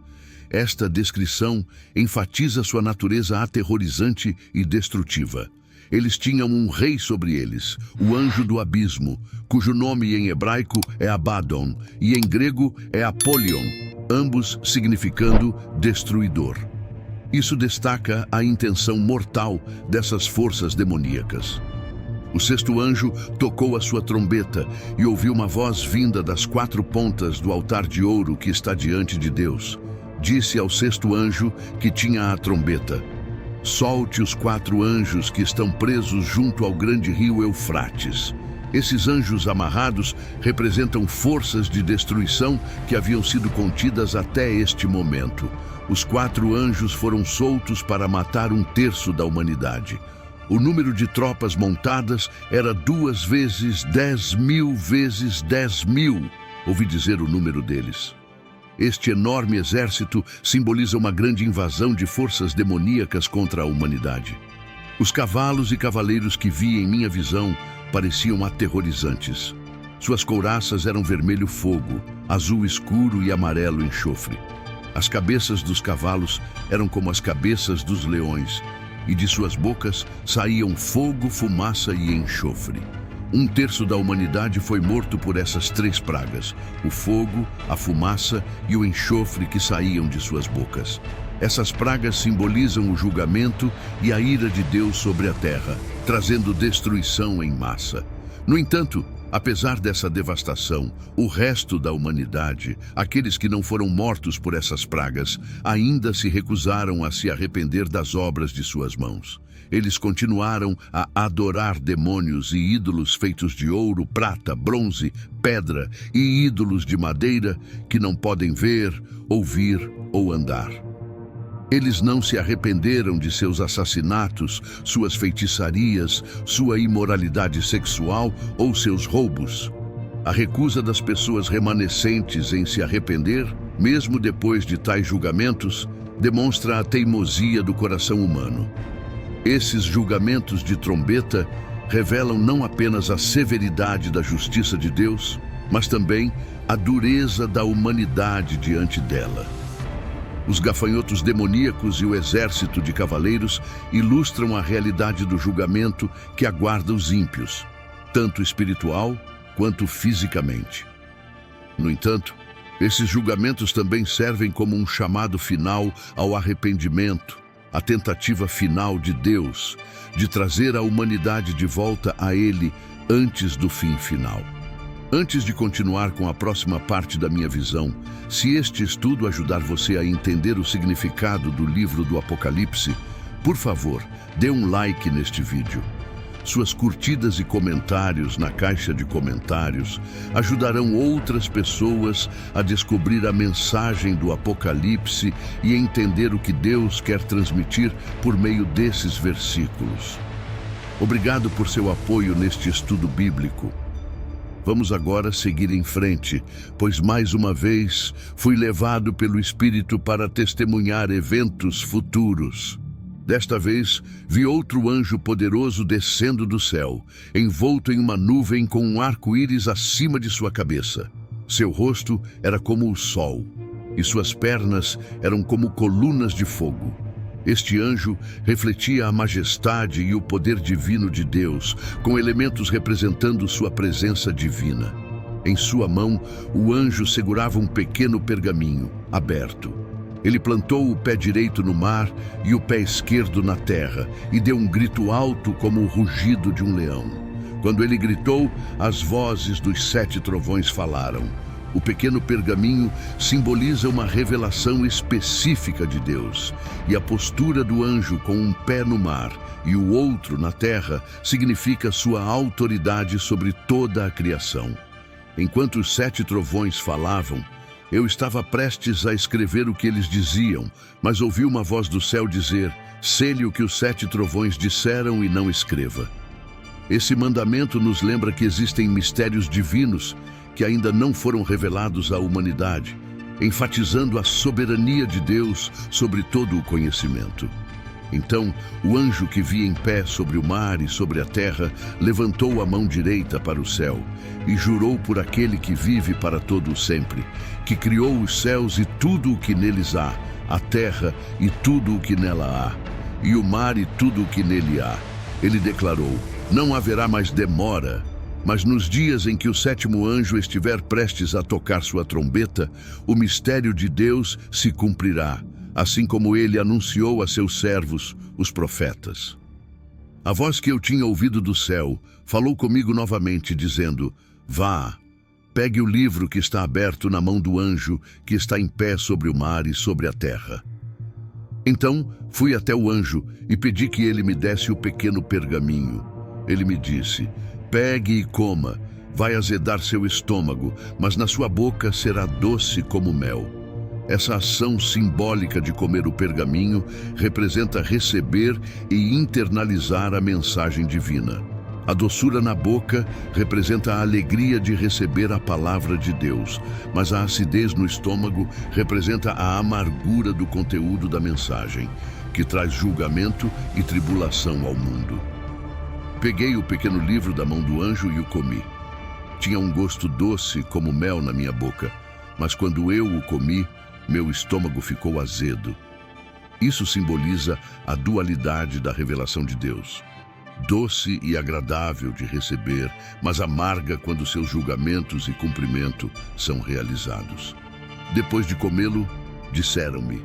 [SPEAKER 1] Esta descrição enfatiza sua natureza aterrorizante e destrutiva. Eles tinham um rei sobre eles, o anjo do abismo, cujo nome em hebraico é Abaddon e em grego é Apollyon, ambos significando destruidor. Isso destaca a intenção mortal dessas forças demoníacas. O 6º anjo tocou a sua trombeta e ouviu uma voz vinda das 4 pontas do altar de ouro que está diante de Deus. Disse ao 6º anjo que tinha a trombeta: solte os 4 anjos que estão presos junto ao grande rio Eufrates. Esses anjos amarrados representam forças de destruição que haviam sido contidas até este momento. Os 4 anjos foram soltos para matar 1/3 da humanidade. O número de tropas montadas era 2 vezes 10.000 vezes 10.000. Ouvi dizer o número deles. Este enorme exército simboliza uma grande invasão de forças demoníacas contra a humanidade. Os cavalos e cavaleiros que vi em minha visão pareciam aterrorizantes. Suas couraças eram vermelho fogo, azul escuro e amarelo enxofre. As cabeças dos cavalos eram como as cabeças dos leões, e de suas bocas saíam fogo, fumaça e enxofre. 1/3 da humanidade foi morto por essas 3 pragas: o fogo, a fumaça e o enxofre que saíam de suas bocas. Essas pragas simbolizam o julgamento e a ira de Deus sobre a terra, trazendo destruição em massa. No entanto, apesar dessa devastação, o resto da humanidade, aqueles que não foram mortos por essas pragas, ainda se recusaram a se arrepender das obras de suas mãos. Eles continuaram a adorar demônios e ídolos feitos de ouro, prata, bronze, pedra e ídolos de madeira que não podem ver, ouvir ou andar. Eles não se arrependeram de seus assassinatos, suas feitiçarias, sua imoralidade sexual ou seus roubos. A recusa das pessoas remanescentes em se arrepender, mesmo depois de tais julgamentos, demonstra a teimosia do coração humano. Esses julgamentos de trombeta revelam não apenas a severidade da justiça de Deus, mas também a dureza da humanidade diante dela. Os gafanhotos demoníacos e o exército de cavaleiros ilustram a realidade do julgamento que aguarda os ímpios, tanto espiritual quanto fisicamente. No entanto, esses julgamentos também servem como um chamado final ao arrependimento, a tentativa final de Deus de trazer a humanidade de volta a Ele antes do fim final. Antes de continuar com a próxima parte da minha visão, se este estudo ajudar você a entender o significado do livro do Apocalipse, por favor, dê um like neste vídeo. Suas curtidas e comentários na caixa de comentários ajudarão outras pessoas a descobrir a mensagem do Apocalipse e entender o que Deus quer transmitir por meio desses versículos. Obrigado por seu apoio neste estudo bíblico. Vamos agora seguir em frente, pois mais uma vez fui levado pelo Espírito para testemunhar eventos futuros. Desta vez, vi outro anjo poderoso descendo do céu, envolto em uma nuvem com um arco-íris acima de sua cabeça. Seu rosto era como o sol, e suas pernas eram como colunas de fogo. Este anjo refletia a majestade e o poder divino de Deus, com elementos representando sua presença divina. Em sua mão, o anjo segurava um pequeno pergaminho, aberto. Ele plantou o pé direito no mar e o pé esquerdo na terra, e deu um grito alto como o rugido de um leão. Quando ele gritou, as vozes dos 7 trovões falaram. O pequeno pergaminho simboliza uma revelação específica de Deus, e a postura do anjo com um pé no mar e o outro na terra significa sua autoridade sobre toda a criação. Enquanto os 7 trovões falavam, eu estava prestes a escrever o que eles diziam, mas ouvi uma voz do céu dizer: "Sele o que os 7 trovões disseram e não escreva." Esse mandamento nos lembra que existem mistérios divinos que ainda não foram revelados à humanidade, enfatizando a soberania de Deus sobre todo o conhecimento. Então, o anjo que via em pé sobre o mar e sobre a terra levantou a mão direita para o céu e jurou por aquele que vive para todo o sempre, que criou os céus e tudo o que neles há, a terra e tudo o que nela há, e o mar e tudo o que nele há. Ele declarou: "Não haverá mais demora, mas nos dias em que o 7º anjo estiver prestes a tocar sua trombeta, o mistério de Deus se cumprirá, assim como ele anunciou a seus servos, os profetas." A voz que eu tinha ouvido do céu falou comigo novamente, dizendo: "Vá, pegue o livro que está aberto na mão do anjo que está em pé sobre o mar e sobre a terra." Então fui até o anjo e pedi que ele me desse o pequeno pergaminho. Ele me disse: "Pegue e coma, vai azedar seu estômago, mas na sua boca será doce como mel." Essa ação simbólica de comer o pergaminho representa receber e internalizar a mensagem divina. A doçura na boca representa a alegria de receber a palavra de Deus, mas a acidez no estômago representa a amargura do conteúdo da mensagem, que traz julgamento e tribulação ao mundo. Peguei o pequeno livro da mão do anjo e o comi. Tinha um gosto doce como mel na minha boca, mas quando eu o comi, meu estômago ficou azedo. Isso simboliza a dualidade da revelação de Deus. Doce e agradável de receber, mas amarga quando seus julgamentos e cumprimento são realizados. Depois de comê-lo, disseram-me: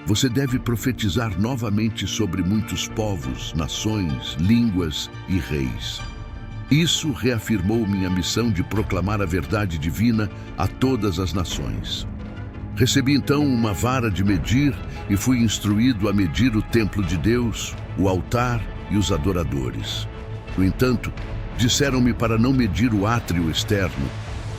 [SPEAKER 1] "Você deve profetizar novamente sobre muitos povos, nações, línguas e reis." Isso reafirmou minha missão de proclamar a verdade divina a todas as nações. Recebi então uma vara de medir e fui instruído a medir o templo de Deus, o altar e os adoradores. No entanto, disseram-me para não medir o átrio externo,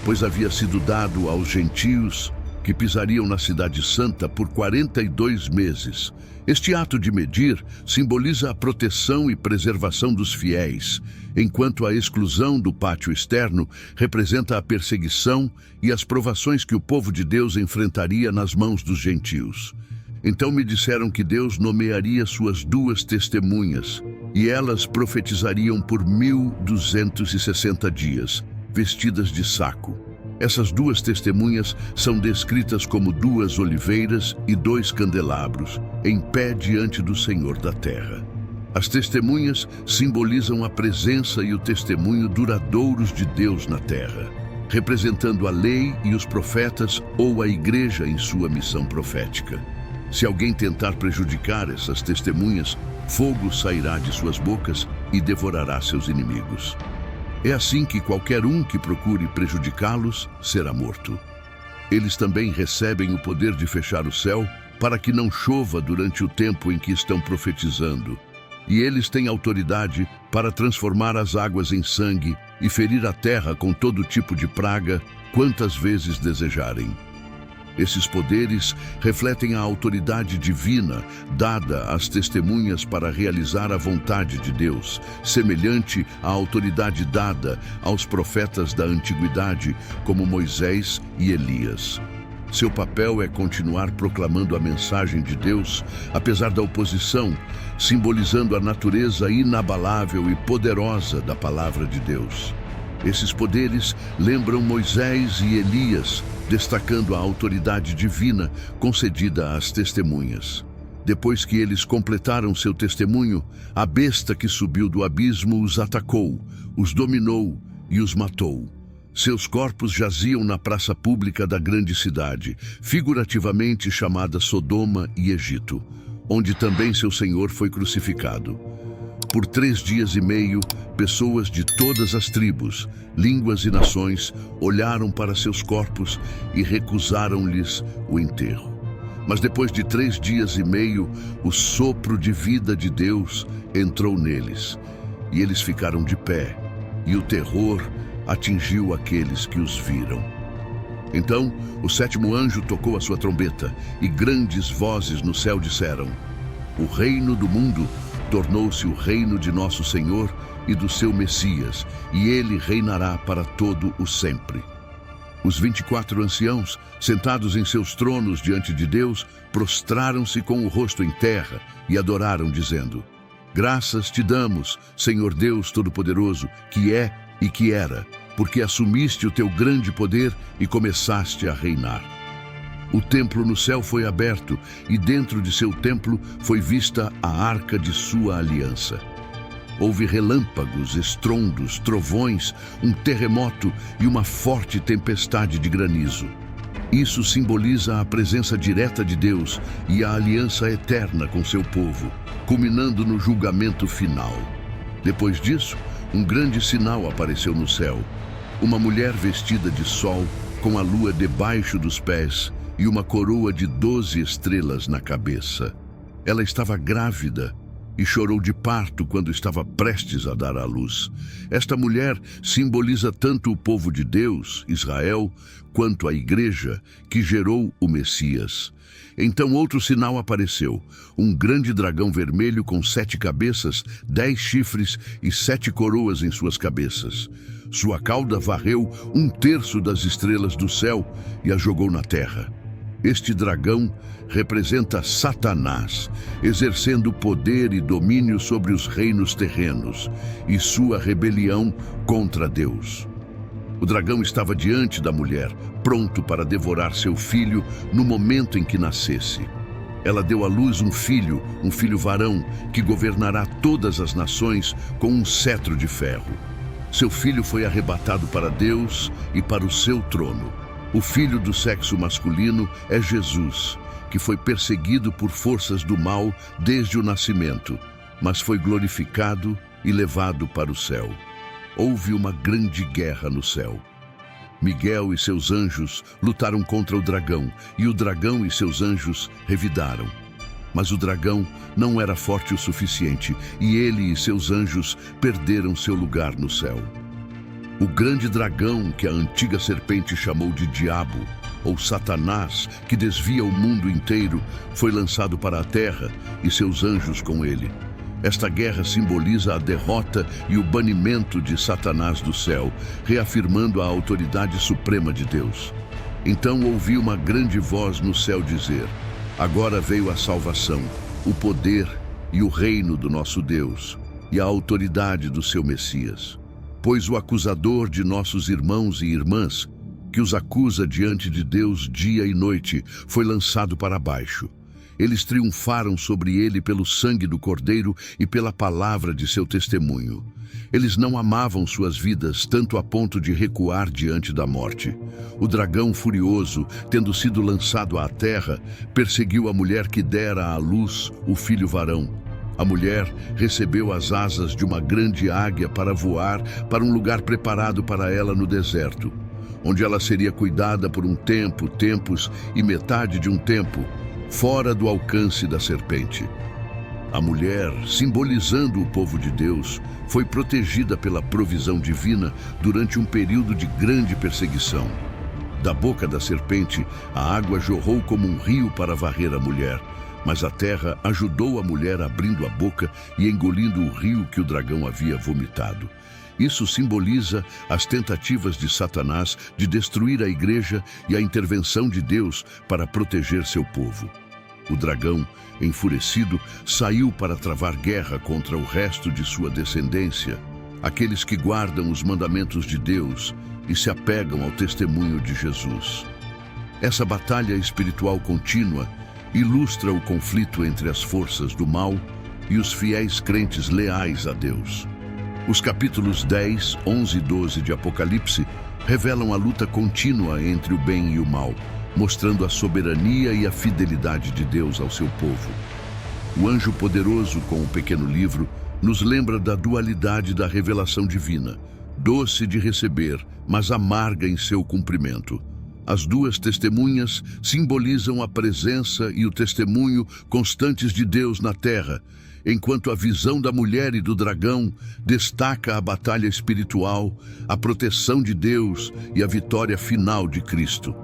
[SPEAKER 1] pois havia sido dado aos gentios que pisariam na Cidade Santa por 42 meses. Este ato de medir simboliza a proteção e preservação dos fiéis, enquanto a exclusão do pátio externo representa a perseguição e as provações que o povo de Deus enfrentaria nas mãos dos gentios. Então me disseram que Deus nomearia suas 2 testemunhas, e elas profetizariam por 1260 dias, vestidas de saco. Essas 2 testemunhas são descritas como 2 oliveiras e 2 candelabros, em pé diante do Senhor da terra. As testemunhas simbolizam a presença e o testemunho duradouros de Deus na terra, representando a lei e os profetas ou a igreja em sua missão profética. Se alguém tentar prejudicar essas testemunhas, fogo sairá de suas bocas e devorará seus inimigos. É assim que qualquer um que procure prejudicá-los será morto. Eles também recebem o poder de fechar o céu para que não chova durante o tempo em que estão profetizando. E eles têm autoridade para transformar as águas em sangue e ferir a terra com todo tipo de praga, quantas vezes desejarem. Esses poderes refletem a autoridade divina dada às testemunhas para realizar a vontade de Deus, semelhante à autoridade dada aos profetas da antiguidade, como Moisés e Elias. Seu papel é continuar proclamando a mensagem de Deus, apesar da oposição, simbolizando a natureza inabalável e poderosa da palavra de Deus. Esses poderes lembram Moisés e Elias, destacando a autoridade divina concedida às testemunhas. Depois que eles completaram seu testemunho, a besta que subiu do abismo os atacou, os dominou e os matou. Seus corpos jaziam na praça pública da grande cidade, figurativamente chamada Sodoma e Egito, onde também seu Senhor foi crucificado. Por 3 dias e meio, pessoas de todas as tribos, línguas e nações olharam para seus corpos e recusaram-lhes o enterro. Mas depois de 3 dias e meio, o sopro de vida de Deus entrou neles, e eles ficaram de pé, e o terror atingiu aqueles que os viram. Então, o 7º anjo tocou a sua trombeta, e grandes vozes no céu disseram: o reino do mundo tornou-se o reino de nosso Senhor e do seu Messias, e ele reinará para todo o sempre. Os 24 anciãos, sentados em seus tronos diante de Deus, prostraram-se com o rosto em terra e adoraram, dizendo: graças te damos, Senhor Deus Todo-Poderoso, que é e que era, porque assumiste o teu grande poder e começaste a reinar. O templo no céu foi aberto, e dentro de seu templo foi vista a arca de sua aliança. Houve relâmpagos, estrondos, trovões, um terremoto e uma forte tempestade de granizo. Isso simboliza a presença direta de Deus e a aliança eterna com seu povo, culminando no julgamento final. Depois disso, um grande sinal apareceu no céu: uma mulher vestida de sol, com a lua debaixo dos pés e uma coroa de 12 estrelas na cabeça. Ela estava grávida e chorou de parto quando estava prestes a dar à luz. Esta mulher simboliza tanto o povo de Deus, Israel, quanto a igreja que gerou o Messias. Então outro sinal apareceu: um grande dragão vermelho com 7 cabeças, 10 chifres e 7 coroas em suas cabeças. Sua cauda varreu 1/3 das estrelas do céu e as jogou na terra. Este dragão representa Satanás, exercendo poder e domínio sobre os reinos terrenos e sua rebelião contra Deus. O dragão estava diante da mulher, pronto para devorar seu filho no momento em que nascesse. Ela deu à luz um filho varão, que governará todas as nações com um cetro de ferro. Seu filho foi arrebatado para Deus e para o seu trono. O filho do sexo masculino é Jesus, que foi perseguido por forças do mal desde o nascimento, mas foi glorificado e levado para o céu. Houve uma grande guerra no céu. Miguel e seus anjos lutaram contra o dragão, e o dragão e seus anjos revidaram. Mas o dragão não era forte o suficiente, e ele e seus anjos perderam seu lugar no céu. O grande dragão, que a antiga serpente chamou de Diabo, ou Satanás, que desvia o mundo inteiro, foi lançado para a terra e seus anjos com ele. Esta guerra simboliza a derrota e o banimento de Satanás do céu, reafirmando a autoridade suprema de Deus. Então ouvi uma grande voz no céu dizer: agora veio a salvação, o poder e o reino do nosso Deus, e a autoridade do seu Messias. Pois o acusador de nossos irmãos e irmãs, que os acusa diante de Deus dia e noite, foi lançado para baixo. Eles triunfaram sobre ele pelo sangue do Cordeiro e pela palavra de seu testemunho. Eles não amavam suas vidas tanto a ponto de recuar diante da morte. O dragão furioso, tendo sido lançado à terra, perseguiu a mulher que dera à luz o filho varão. A mulher recebeu as asas de uma grande águia para voar para um lugar preparado para ela no deserto, onde ela seria cuidada por um tempo, tempos e metade de um tempo, fora do alcance da serpente. A mulher, simbolizando o povo de Deus, foi protegida pela provisão divina durante um período de grande perseguição. Da boca da serpente, a água jorrou como um rio para varrer a mulher, mas a terra ajudou a mulher abrindo a boca e engolindo o rio que o dragão havia vomitado. Isso simboliza as tentativas de Satanás de destruir a igreja e a intervenção de Deus para proteger seu povo. O dragão, enfurecido, saiu para travar guerra contra o resto de sua descendência, aqueles que guardam os mandamentos de Deus e se apegam ao testemunho de Jesus. Essa batalha espiritual contínua ilustra o conflito entre as forças do mal e os fiéis crentes leais a Deus. Os capítulos 10, 11 e 12 de Apocalipse revelam a luta contínua entre o bem e o mal, mostrando a soberania e a fidelidade de Deus ao seu povo. O anjo poderoso, com o pequeno livro, nos lembra da dualidade da revelação divina, doce de receber, mas amarga em seu cumprimento. As duas testemunhas simbolizam a presença e o testemunho constantes de Deus na terra, enquanto a visão da mulher e do dragão destaca a batalha espiritual, a proteção de Deus e a vitória final de Cristo.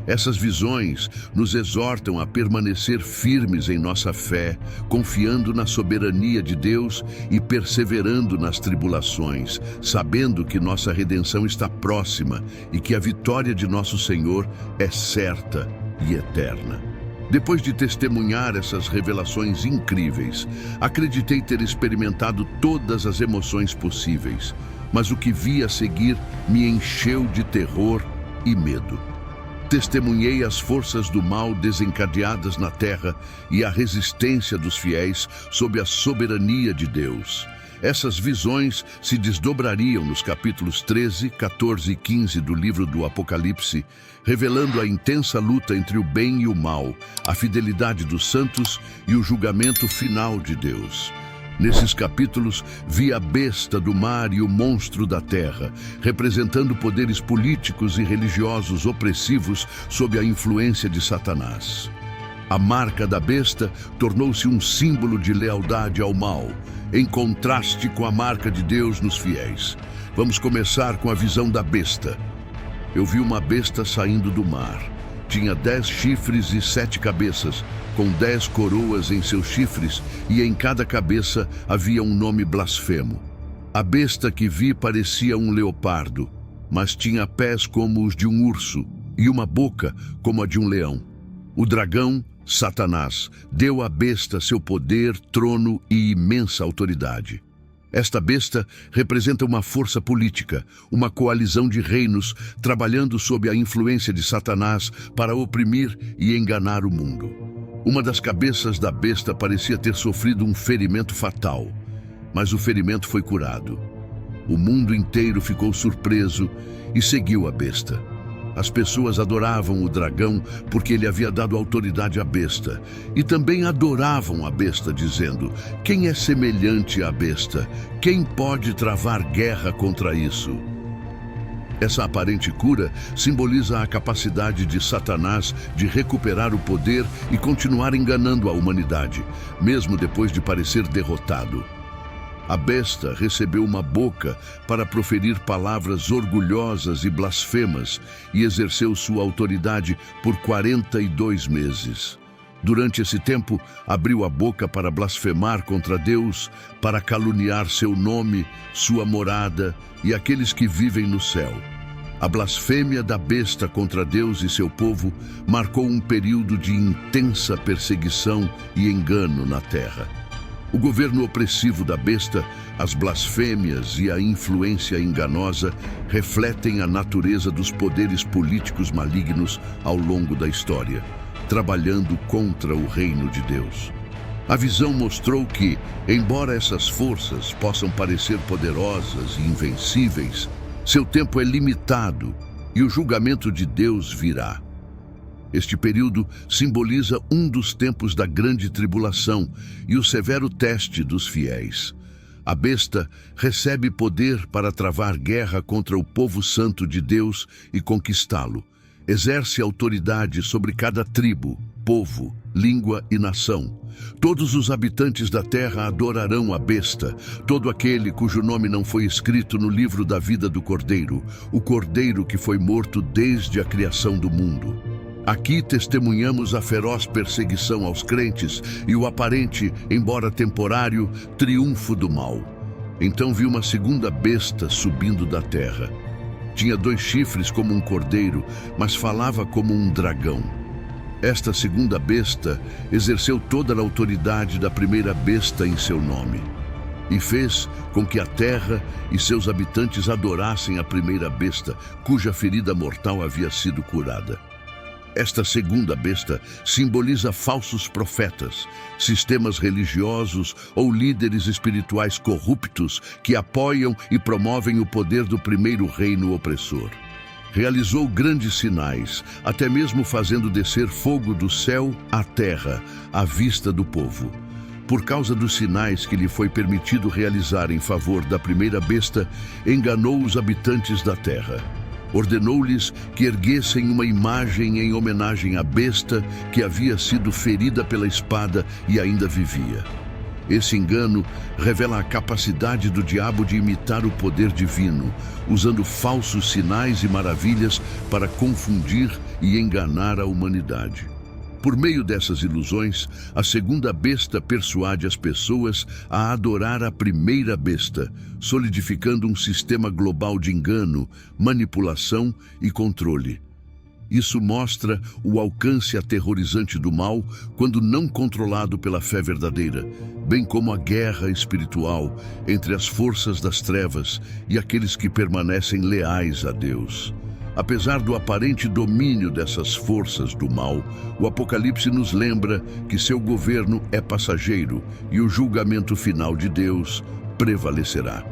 [SPEAKER 1] Essas visões nos exortam a permanecer firmes em nossa fé, confiando na soberania de Deus e perseverando nas tribulações, sabendo que nossa redenção está próxima e que a vitória de nosso Senhor é certa e eterna. Depois de testemunhar essas revelações incríveis, acreditei ter experimentado todas as emoções possíveis, mas o que vi a seguir me encheu de terror e medo. Testemunhei as forças do mal desencadeadas na terra e a resistência dos fiéis sob a soberania de Deus. Essas visões se desdobrariam nos capítulos 13, 14 e 15 do livro do Apocalipse, revelando a intensa luta entre o bem e o mal, a fidelidade dos santos e o julgamento final de Deus. Nesses capítulos, vi a besta do mar e o monstro da terra, representando poderes políticos e religiosos opressivos sob a influência de Satanás. A marca da besta tornou-se um símbolo de lealdade ao mal, em contraste com a marca de Deus nos fiéis. Vamos começar com a visão da besta. Eu vi uma besta saindo do mar. Tinha 10 chifres e 7 cabeças, com 10 coroas em seus chifres, e em cada cabeça havia um nome blasfemo. A besta que vi parecia um leopardo, mas tinha pés como os de um urso e uma boca como a de um leão. O dragão, Satanás, deu à besta seu poder, trono e imensa autoridade. Esta besta representa uma força política, uma coalizão de reinos trabalhando sob a influência de Satanás para oprimir e enganar o mundo. Uma das cabeças da besta parecia ter sofrido um ferimento fatal, mas o ferimento foi curado. O mundo inteiro ficou surpreso e seguiu a besta. As pessoas adoravam o dragão porque ele havia dado autoridade à besta, e também adoravam a besta, dizendo: quem é semelhante à besta? Quem pode travar guerra contra isso? Essa aparente cura simboliza a capacidade de Satanás de recuperar o poder e continuar enganando a humanidade, mesmo depois de parecer derrotado. A besta recebeu uma boca para proferir palavras orgulhosas e blasfemas e exerceu sua autoridade por 42 meses. Durante esse tempo, abriu a boca para blasfemar contra Deus, para caluniar seu nome, sua morada e aqueles que vivem no céu. A blasfêmia da besta contra Deus e seu povo marcou um período de intensa perseguição e engano na terra. O governo opressivo da besta, as blasfêmias e a influência enganosa refletem a natureza dos poderes políticos malignos ao longo da história, trabalhando contra o reino de Deus. A visão mostrou que, embora essas forças possam parecer poderosas e invencíveis, seu tempo é limitado e o julgamento de Deus virá. Este período simboliza um dos tempos da grande tribulação e o severo teste dos fiéis. A besta recebe poder para travar guerra contra o povo santo de Deus e conquistá-lo. Exerce autoridade sobre cada tribo, povo, língua e nação. Todos os habitantes da terra adorarão a besta, todo aquele cujo nome não foi escrito no livro da vida do Cordeiro, o Cordeiro que foi morto desde a criação do mundo. Aqui testemunhamos a feroz perseguição aos crentes e o aparente, embora temporário, triunfo do mal. Então vi uma segunda besta subindo da terra. Tinha 2 chifres como um cordeiro, mas falava como um dragão. Esta segunda besta exerceu toda a autoridade da primeira besta em seu nome, e fez com que a terra e seus habitantes adorassem a primeira besta, cuja ferida mortal havia sido curada. Esta segunda besta simboliza falsos profetas, sistemas religiosos ou líderes espirituais corruptos que apoiam e promovem o poder do primeiro reino opressor. Realizou grandes sinais, até mesmo fazendo descer fogo do céu à terra, à vista do povo. Por causa dos sinais que lhe foi permitido realizar em favor da primeira besta, enganou os habitantes da terra. Ordenou-lhes que erguessem uma imagem em homenagem à besta que havia sido ferida pela espada e ainda vivia. Esse engano revela a capacidade do diabo de imitar o poder divino, usando falsos sinais e maravilhas para confundir e enganar a humanidade. Por meio dessas ilusões, a segunda besta persuade as pessoas a adorar a primeira besta, solidificando um sistema global de engano, manipulação e controle. Isso mostra o alcance aterrorizante do mal quando não controlado pela fé verdadeira, bem como a guerra espiritual entre as forças das trevas e aqueles que permanecem leais a Deus. Apesar do aparente domínio dessas forças do mal, o Apocalipse nos lembra que seu governo é passageiro e o julgamento final de Deus prevalecerá.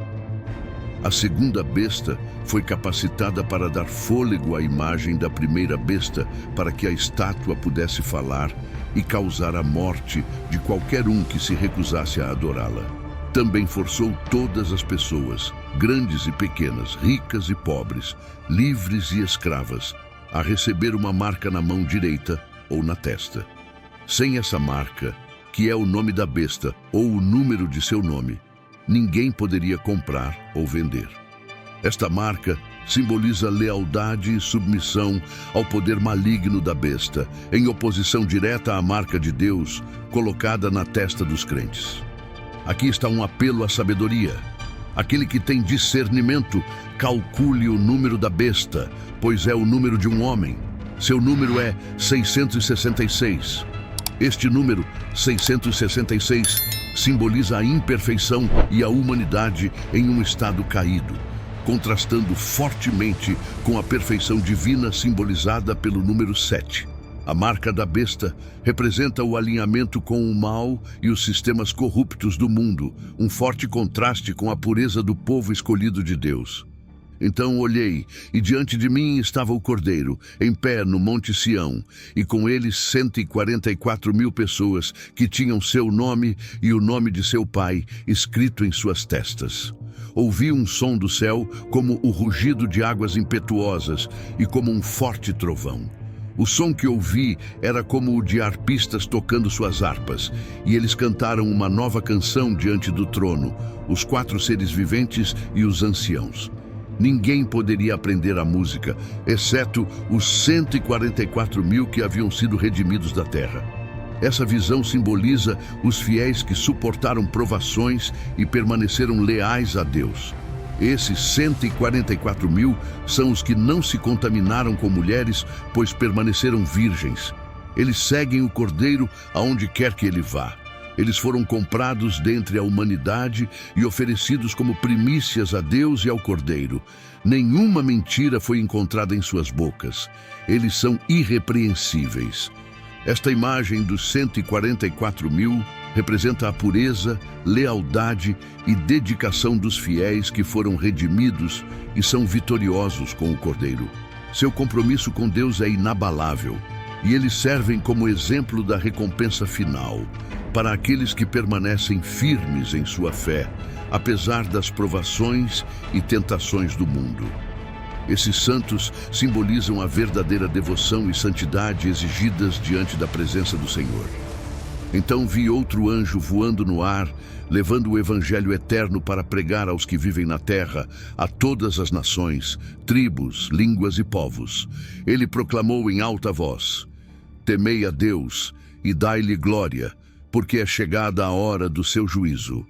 [SPEAKER 1] A segunda besta foi capacitada para dar fôlego à imagem da primeira besta para que a estátua pudesse falar e causar a morte de qualquer um que se recusasse a adorá-la. Também forçou todas as pessoas, grandes e pequenas, ricas e pobres, livres e escravas, a receber uma marca na mão direita ou na testa. Sem essa marca, que é o nome da besta ou o número de seu nome, ninguém poderia comprar ou vender. Esta marca simboliza lealdade e submissão ao poder maligno da besta, em oposição direta à marca de Deus colocada na testa dos crentes. Aqui está um apelo à sabedoria. Aquele que tem discernimento, calcule o número da besta, pois é o número de um homem. Seu número é 666. Este número, 666, simboliza a imperfeição e a humanidade em um estado caído, contrastando fortemente com a perfeição divina simbolizada pelo número 7. A marca da besta representa o alinhamento com o mal e os sistemas corruptos do mundo, um forte contraste com a pureza do povo escolhido de Deus. Então olhei, e diante de mim estava o Cordeiro, em pé no Monte Sião, e com ele 144.000 pessoas que tinham seu nome e o nome de seu pai escrito em suas testas. Ouvi um som do céu como o rugido de águas impetuosas e como um forte trovão. O som que ouvi era como o de arpistas tocando suas harpas, e eles cantaram uma nova canção diante do trono, os 4 seres viventes e os anciãos. Ninguém poderia aprender a música, exceto os 144.000 que haviam sido redimidos da terra. Essa visão simboliza os fiéis que suportaram provações e permaneceram leais a Deus. Esses 144.000 são os que não se contaminaram com mulheres, pois permaneceram virgens. Eles seguem o Cordeiro aonde quer que ele vá. Eles foram comprados dentre a humanidade e oferecidos como primícias a Deus e ao Cordeiro. Nenhuma mentira foi encontrada em suas bocas. Eles são irrepreensíveis. Esta imagem dos 144.000 representa a pureza, lealdade e dedicação dos fiéis que foram redimidos e são vitoriosos com o Cordeiro. Seu compromisso com Deus é inabalável e eles servem como exemplo da recompensa final para aqueles que permanecem firmes em sua fé, apesar das provações e tentações do mundo. Esses santos simbolizam a verdadeira devoção e santidade exigidas diante da presença do Senhor. Então vi outro anjo voando no ar, levando o evangelho eterno para pregar aos que vivem na terra, a todas as nações, tribos, línguas e povos. Ele proclamou em alta voz: temei a Deus e dai-lhe glória, porque é chegada a hora do seu juízo.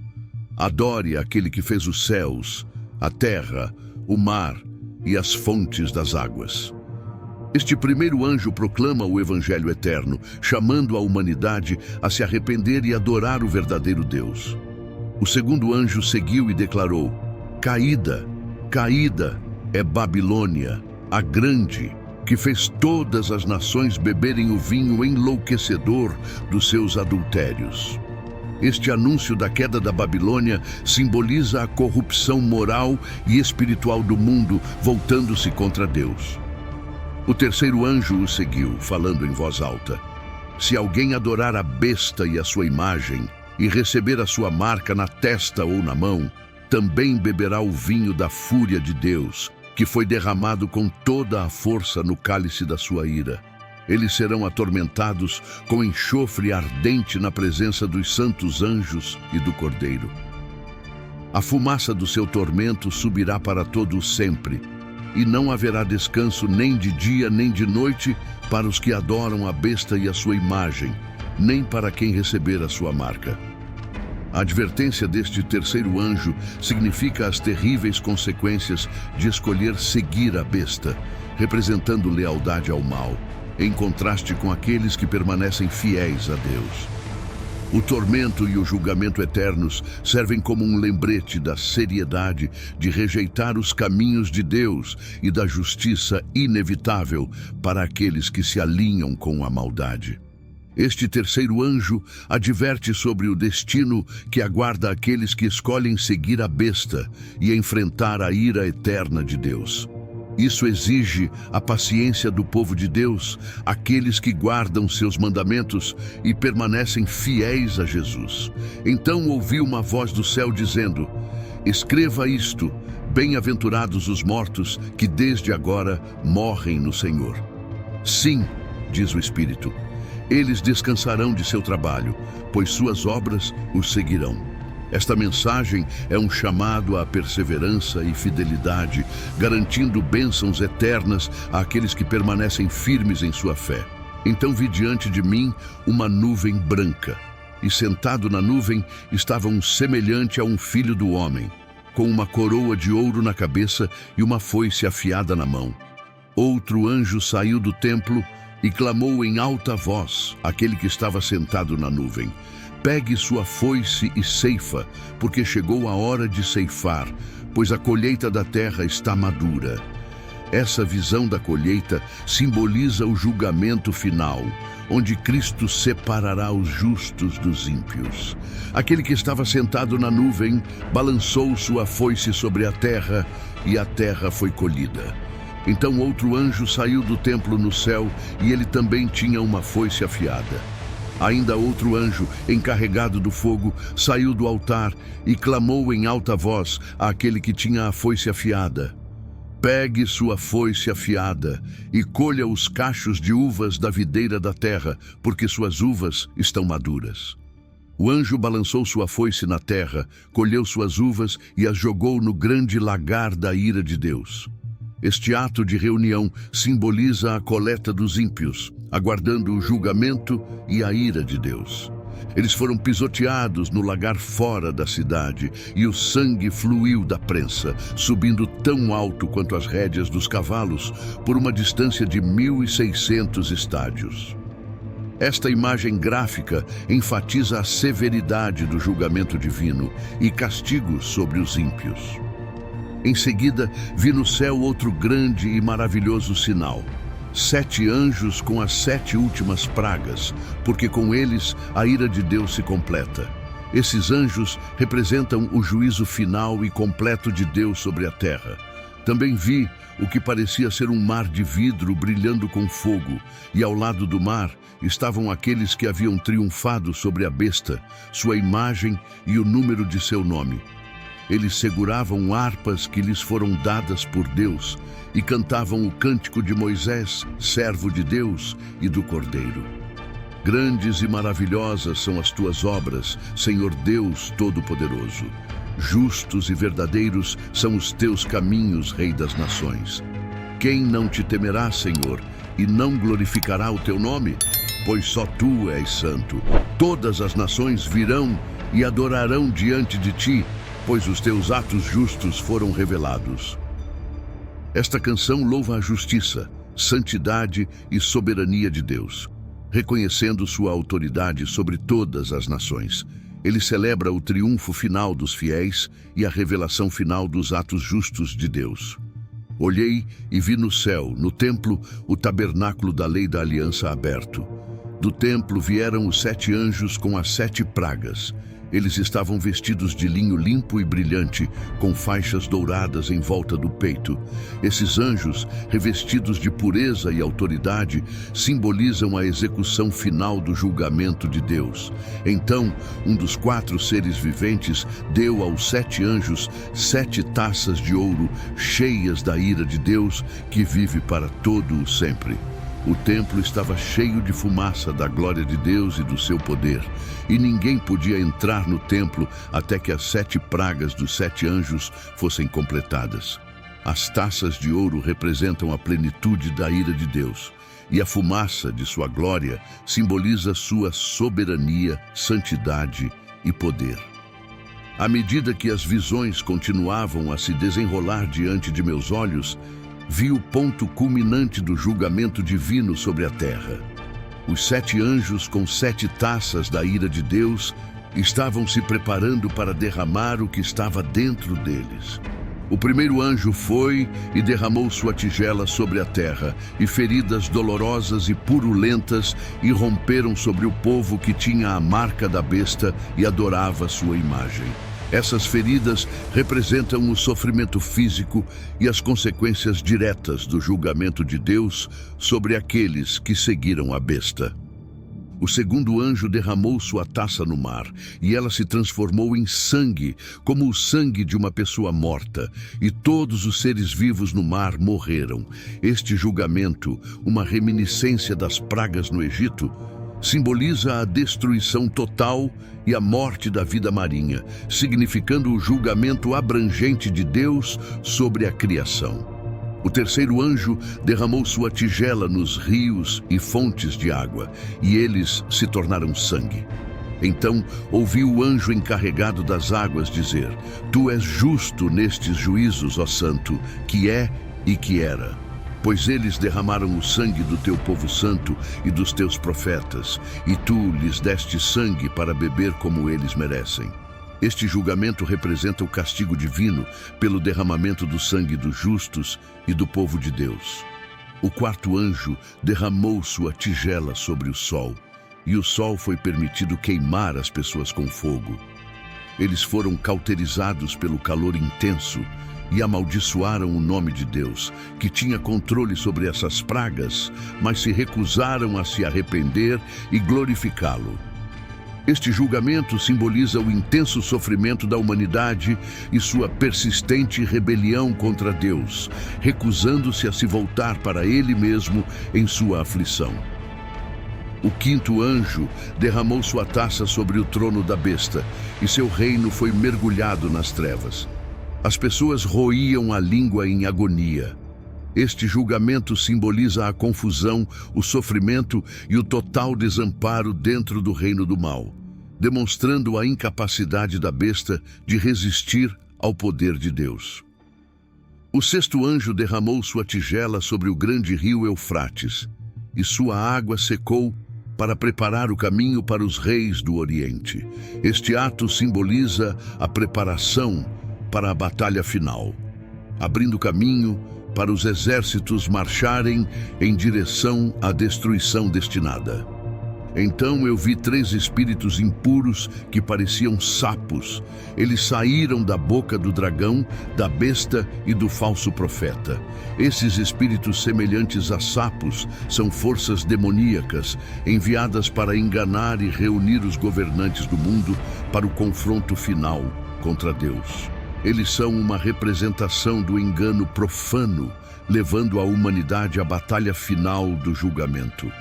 [SPEAKER 1] Adore aquele que fez os céus, a terra, o mar e as fontes das águas. Este primeiro anjo proclama o evangelho eterno, chamando a humanidade a se arrepender e adorar o verdadeiro Deus. O segundo anjo seguiu e declarou: caída, caída é Babilônia, a grande, que fez todas as nações beberem o vinho enlouquecedor dos seus adultérios. Este anúncio da queda da Babilônia simboliza a corrupção moral e espiritual do mundo voltando-se contra Deus. O terceiro anjo o seguiu, falando em voz alta: se alguém adorar a besta e a sua imagem, e receber a sua marca na testa ou na mão, também beberá o vinho da fúria de Deus, que foi derramado com toda a força no cálice da sua ira. Eles serão atormentados com enxofre ardente na presença dos santos anjos e do Cordeiro. A fumaça do seu tormento subirá para todo o sempre, e não haverá descanso nem de dia nem de noite para os que adoram a besta e a sua imagem, nem para quem receber a sua marca. A advertência deste terceiro anjo significa as terríveis consequências de escolher seguir a besta, representando lealdade ao mal, em contraste com aqueles que permanecem fiéis a Deus. O tormento e o julgamento eternos servem como um lembrete da seriedade de rejeitar os caminhos de Deus e da justiça inevitável para aqueles que se alinham com a maldade. Este terceiro anjo adverte sobre o destino que aguarda aqueles que escolhem seguir a besta e enfrentar a ira eterna de Deus. Isso exige a paciência do povo de Deus, aqueles que guardam seus mandamentos e permanecem fiéis a Jesus. Então ouvi uma voz do céu dizendo: escreva isto, bem-aventurados os mortos que desde agora morrem no Senhor. Sim, diz o Espírito, eles descansarão de seu trabalho, pois suas obras os seguirão. Esta mensagem é um chamado à perseverança e fidelidade, garantindo bênçãos eternas àqueles que permanecem firmes em sua fé. Então vi diante de mim uma nuvem branca, e sentado na nuvem estava um semelhante a um filho do homem, com uma coroa de ouro na cabeça e uma foice afiada na mão. Outro anjo saiu do templo e clamou em alta voz àquele que estava sentado na nuvem: pegue sua foice e ceifa, porque chegou a hora de ceifar, pois a colheita da terra está madura. Essa visão da colheita simboliza o julgamento final, onde Cristo separará os justos dos ímpios. Aquele que estava sentado na nuvem balançou sua foice sobre a terra, e a terra foi colhida. Então outro anjo saiu do templo no céu, e ele também tinha uma foice afiada. Ainda outro anjo, encarregado do fogo, saiu do altar e clamou em alta voz àquele que tinha a foice afiada: pegue sua foice afiada e colha os cachos de uvas da videira da terra, porque suas uvas estão maduras. O anjo balançou sua foice na terra, colheu suas uvas e as jogou no grande lagar da ira de Deus. Este ato de reunião simboliza a coleta dos ímpios, aguardando o julgamento e a ira de Deus. Eles foram pisoteados no lagar fora da cidade, e o sangue fluiu da prensa, subindo tão alto quanto as rédeas dos cavalos, por uma distância de 1.600 estádios. Esta imagem gráfica enfatiza a severidade do julgamento divino e castigo sobre os ímpios. Em seguida, vi no céu outro grande e maravilhoso sinal: 7 anjos com as 7 últimas pragas, porque com eles a ira de Deus se completa. Esses anjos representam o juízo final e completo de Deus sobre a terra. Também vi o que parecia ser um mar de vidro brilhando com fogo, e ao lado do mar estavam aqueles que haviam triunfado sobre a besta, sua imagem e o número de seu nome. Eles seguravam harpas que lhes foram dadas por Deus e cantavam o cântico de Moisés, servo de Deus, e do Cordeiro. Grandes e maravilhosas são as tuas obras, Senhor Deus Todo-Poderoso. Justos e verdadeiros são os teus caminhos, Rei das Nações. Quem não te temerá, Senhor, e não glorificará o teu nome? Pois só tu és santo. Todas as nações virão e adorarão diante de ti, pois os teus atos justos foram revelados. Esta canção louva a justiça, santidade e soberania de Deus, reconhecendo sua autoridade sobre todas as nações. Ele celebra o triunfo final dos fiéis e a revelação final dos atos justos de Deus. Olhei e vi no céu, no templo, o tabernáculo da lei da aliança aberto. Do templo vieram os 7 anjos com as 7 pragas. Eles estavam vestidos de linho limpo e brilhante, com faixas douradas em volta do peito. Esses anjos, revestidos de pureza e autoridade, simbolizam a execução final do julgamento de Deus. Então, um dos 4 seres viventes deu aos 7 anjos 7 taças de ouro, cheias da ira de Deus, que vive para todo o sempre. O templo estava cheio de fumaça da glória de Deus e do seu poder, e ninguém podia entrar no templo até que as 7 pragas dos 7 anjos fossem completadas. As taças de ouro representam a plenitude da ira de Deus, e a fumaça de sua glória simboliza sua soberania, santidade e poder. À medida que as visões continuavam a se desenrolar diante de meus olhos, vi o ponto culminante do julgamento divino sobre a terra. Os 7 anjos com 7 taças da ira de Deus estavam se preparando para derramar o que estava dentro deles. O primeiro anjo foi e derramou sua tigela sobre a terra, e feridas dolorosas e purulentas irromperam sobre o povo que tinha a marca da besta e adorava sua imagem. Essas feridas representam o sofrimento físico e as consequências diretas do julgamento de Deus sobre aqueles que seguiram a besta. O segundo anjo derramou sua taça no mar, e ela se transformou em sangue, como o sangue de uma pessoa morta, e todos os seres vivos no mar morreram. Este julgamento, uma reminiscência das pragas no Egito, simboliza a destruição total e a morte da vida marinha, significando o julgamento abrangente de Deus sobre a criação. O terceiro anjo derramou sua tigela nos rios e fontes de água, e eles se tornaram sangue. Então ouvi o anjo encarregado das águas dizer: Tu és justo nestes juízos, ó Santo, que é e que era. Pois eles derramaram o sangue do teu povo santo e dos teus profetas, e tu lhes deste sangue para beber como eles merecem. Este julgamento representa o castigo divino pelo derramamento do sangue dos justos e do povo de Deus. O quarto anjo derramou sua tigela sobre o sol, e o sol foi permitido queimar as pessoas com fogo. Eles foram cauterizados pelo calor intenso e amaldiçoaram o nome de Deus, que tinha controle sobre essas pragas, mas se recusaram a se arrepender e glorificá-lo. Este julgamento simboliza o intenso sofrimento da humanidade e sua persistente rebelião contra Deus, recusando-se a se voltar para Ele mesmo em sua aflição. O quinto anjo derramou sua taça sobre o trono da besta, e seu reino foi mergulhado nas trevas. As pessoas roíam a língua em agonia. Este julgamento simboliza a confusão, o sofrimento e o total desamparo dentro do reino do mal, demonstrando a incapacidade da besta de resistir ao poder de Deus. O sexto anjo derramou sua tigela sobre o grande rio Eufrates, e sua água secou para preparar o caminho para os reis do Oriente. Este ato simboliza a preparação para a batalha final, abrindo caminho para os exércitos marcharem em direção à destruição destinada. Então eu vi 3 espíritos impuros que pareciam sapos. Eles saíram da boca do dragão, da besta e do falso profeta. Esses espíritos semelhantes a sapos são forças demoníacas enviadas para enganar e reunir os governantes do mundo para o confronto final contra Deus. Eles são uma representação do engano profano, levando a humanidade à batalha final do julgamento.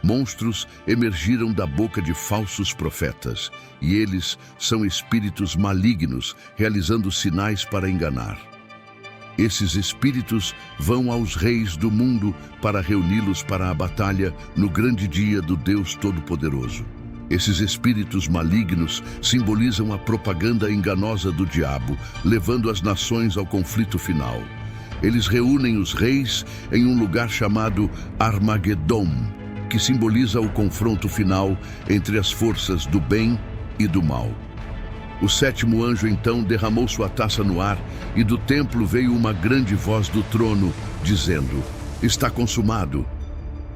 [SPEAKER 1] Monstros emergiram da boca de falsos profetas, e eles são espíritos malignos, realizando sinais para enganar. Esses espíritos vão aos reis do mundo para reuni-los para a batalha no grande dia do Deus Todo-Poderoso. Esses espíritos malignos simbolizam a propaganda enganosa do diabo, levando as nações ao conflito final. Eles reúnem os reis em um lugar chamado Armagedon, que simboliza o confronto final entre as forças do bem e do mal. O sétimo anjo então derramou sua taça no ar, e do templo veio uma grande voz do trono, dizendo: Está consumado.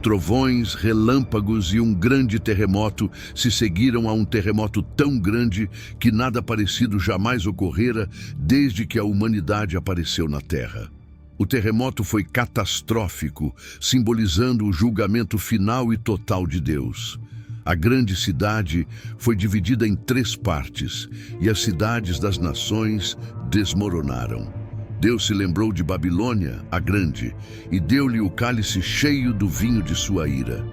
[SPEAKER 1] Trovões, relâmpagos e um grande terremoto se seguiram a um terremoto tão grande que nada parecido jamais ocorrera desde que a humanidade apareceu na Terra. O terremoto foi catastrófico, simbolizando o julgamento final e total de Deus. A grande cidade foi dividida em 3 partes, e as cidades das nações desmoronaram. Deus se lembrou de Babilônia, a grande, e deu-lhe o cálice cheio do vinho de sua ira.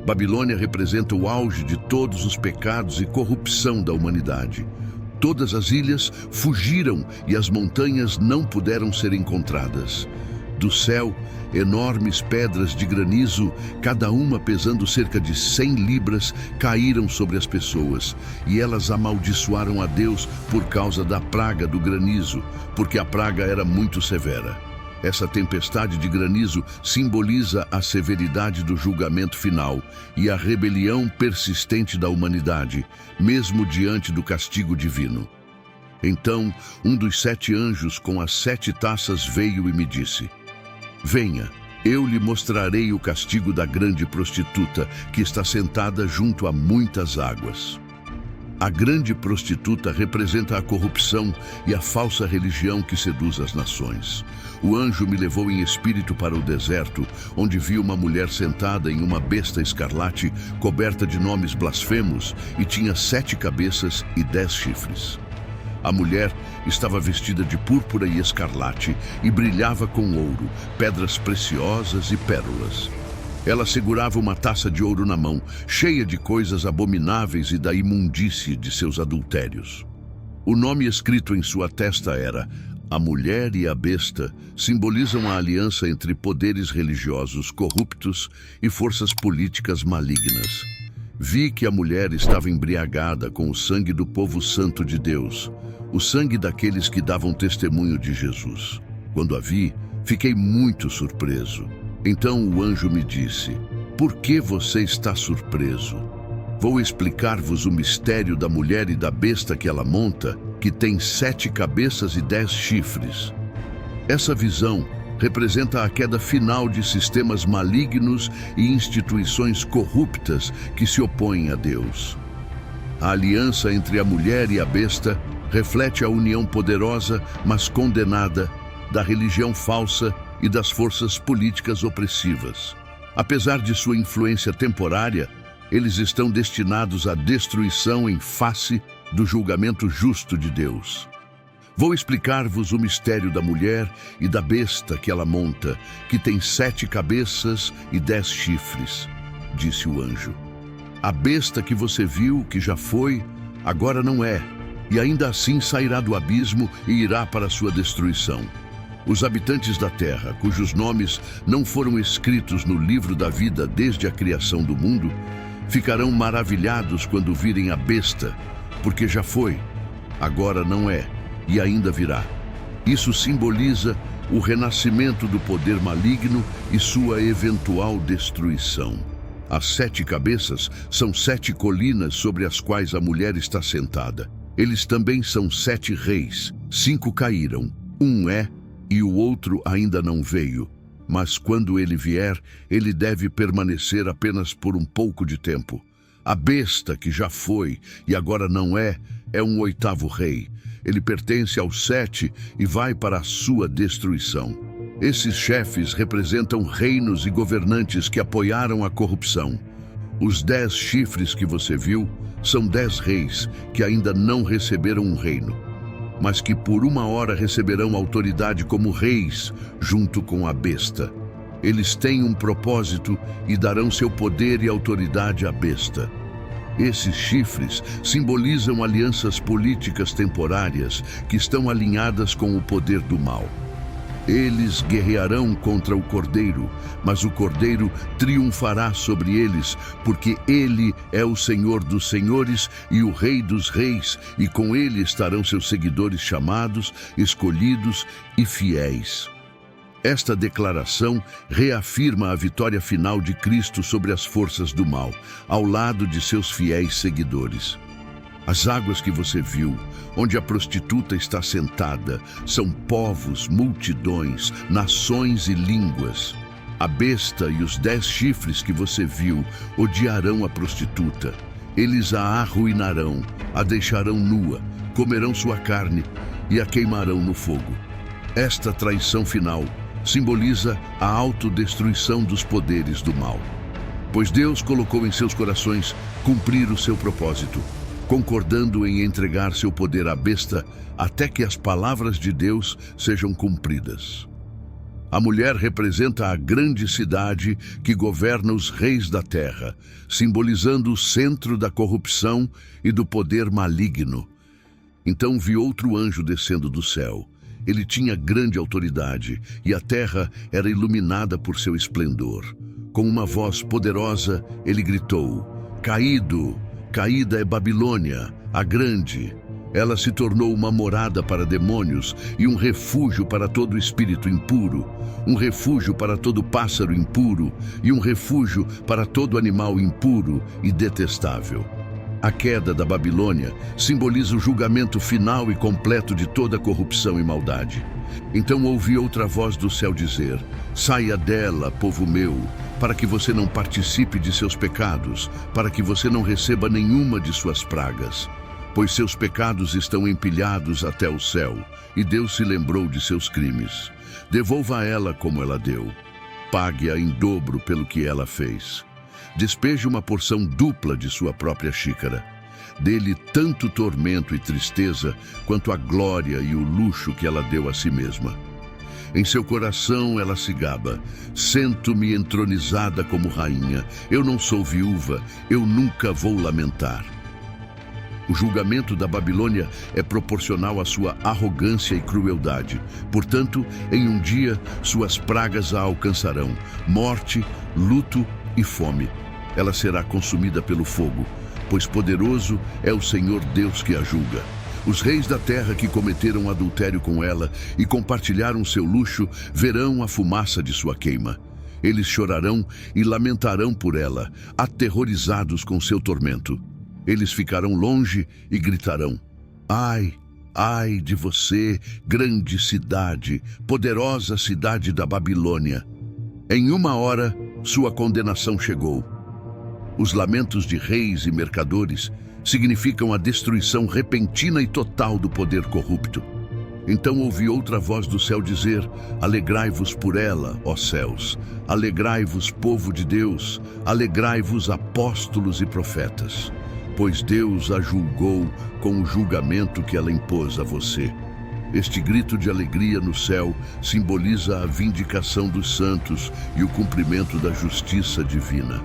[SPEAKER 1] Babilônia representa o auge de todos os pecados e corrupção da humanidade. Todas as ilhas fugiram e as montanhas não puderam ser encontradas. Do céu, enormes pedras de granizo, cada uma pesando cerca de 100 libras, caíram sobre as pessoas, e elas amaldiçoaram a Deus por causa da praga do granizo, porque a praga era muito severa. Essa tempestade de granizo simboliza a severidade do julgamento final e a rebelião persistente da humanidade, mesmo diante do castigo divino. Então, um dos 7 anjos com as 7 taças veio e me disse: Venha, eu lhe mostrarei o castigo da grande prostituta, que está sentada junto a muitas águas. A grande prostituta representa a corrupção e a falsa religião que seduz as nações. O anjo me levou em espírito para o deserto, onde vi uma mulher sentada em uma besta escarlate, coberta de nomes blasfemos, e tinha 7 cabeças e 10 chifres. A mulher estava vestida de púrpura e escarlate e brilhava com ouro, pedras preciosas e pérolas. Ela segurava uma taça de ouro na mão, cheia de coisas abomináveis e da imundície de seus adultérios. O nome escrito em sua testa era: A Mulher e a Besta simbolizam a aliança entre poderes religiosos corruptos e forças políticas malignas. Vi que a mulher estava embriagada com o sangue do povo santo de Deus, o sangue daqueles que davam testemunho de Jesus. Quando a vi, fiquei muito surpreso. Então o anjo me disse: Por que você está surpreso? Vou explicar-vos o mistério da mulher e da besta que ela monta, que tem 7 cabeças e 10 chifres. Essa visão representa a queda final de sistemas malignos e instituições corruptas que se opõem a Deus. A aliança entre a mulher e a besta reflete a união poderosa, mas condenada, da religião falsa e das forças políticas opressivas. Apesar de sua influência temporária, eles estão destinados à destruição em face do julgamento justo de Deus. Vou explicar-vos o mistério da mulher e da besta que ela monta, que tem 7 cabeças e 10 chifres, disse o anjo. A besta que você viu, que já foi, agora não é, e ainda assim sairá do abismo e irá para sua destruição. Os habitantes da terra, cujos nomes não foram escritos no livro da vida desde a criação do mundo, ficarão maravilhados quando virem a besta, porque já foi, agora não é, e ainda virá. Isso simboliza o renascimento do poder maligno e sua eventual destruição. As 7 cabeças são 7 colinas sobre as quais a mulher está sentada. Eles também são 7 reis. 5 caíram, um é e o outro ainda não veio. Mas quando ele vier, ele deve permanecer apenas por um pouco de tempo. A besta, que já foi e agora não é um 8º rei. Ele pertence aos 7 e vai para a sua destruição. Esses chefes representam reinos e governantes que apoiaram a corrupção. Os 10 chifres que você viu são 10 reis que ainda não receberam um reino, mas que por uma hora receberão autoridade como reis junto com a besta. Eles têm um propósito e darão seu poder e autoridade à besta. Esses chifres simbolizam alianças políticas temporárias que estão alinhadas com o poder do mal. Eles guerrearão contra o Cordeiro, mas o Cordeiro triunfará sobre eles, porque ele é o Senhor dos senhores e o Rei dos reis, e com ele estarão seus seguidores chamados, escolhidos e fiéis. Esta declaração reafirma a vitória final de Cristo sobre as forças do mal, ao lado de seus fiéis seguidores. As águas que você viu, onde a prostituta está sentada, são povos, multidões, nações e línguas. A besta e os 10 chifres que você viu odiarão a prostituta. Eles a arruinarão, a deixarão nua, comerão sua carne e a queimarão no fogo. Esta traição final simboliza a autodestruição dos poderes do mal. Pois Deus colocou em seus corações cumprir o seu propósito, concordando em entregar seu poder à besta até que as palavras de Deus sejam cumpridas. A mulher representa a grande cidade que governa os reis da terra, simbolizando o centro da corrupção e do poder maligno. Então vi outro anjo descendo do céu. Ele tinha grande autoridade e a terra era iluminada por seu esplendor. Com uma voz poderosa, ele gritou: "Caído, caída é Babilônia, a grande. Ela se tornou uma morada para demônios e um refúgio para todo espírito impuro, um refúgio para todo pássaro impuro e um refúgio para todo animal impuro e detestável." A queda da Babilônia simboliza o julgamento final e completo de toda corrupção e maldade. Então ouvi outra voz do céu dizer: "Saia dela, povo meu, para que você não participe de seus pecados, para que você não receba nenhuma de suas pragas. Pois seus pecados estão empilhados até o céu, e Deus se lembrou de seus crimes. Devolva a ela como ela deu. Pague-a em dobro pelo que ela fez. Despeje uma porção dupla de sua própria xícara. Dê-lhe tanto tormento e tristeza, quanto a glória e o luxo que ela deu a si mesma. Em seu coração ela se gaba: sento-me entronizada como rainha. Eu não sou viúva, eu nunca vou lamentar." O julgamento da Babilônia é proporcional à sua arrogância e crueldade. Portanto, em um dia, suas pragas a alcançarão: morte, luto e fome. Ela será consumida pelo fogo, pois poderoso é o Senhor Deus que a julga. Os reis da terra que cometeram adultério com ela e compartilharam seu luxo verão a fumaça de sua queima. Eles chorarão e lamentarão por ela, aterrorizados com seu tormento. Eles ficarão longe e gritarão: "Ai, ai de você, grande cidade, poderosa cidade da Babilônia." Em uma hora, sua condenação chegou. Os lamentos de reis e mercadores significam a destruição repentina e total do poder corrupto. Então ouvi outra voz do céu dizer: "Alegrai-vos por ela, ó céus, alegrai-vos, povo de Deus, alegrai-vos, apóstolos e profetas. Pois Deus a julgou com o julgamento que ela impôs a você." Este grito de alegria no céu simboliza a vindicação dos santos e o cumprimento da justiça divina.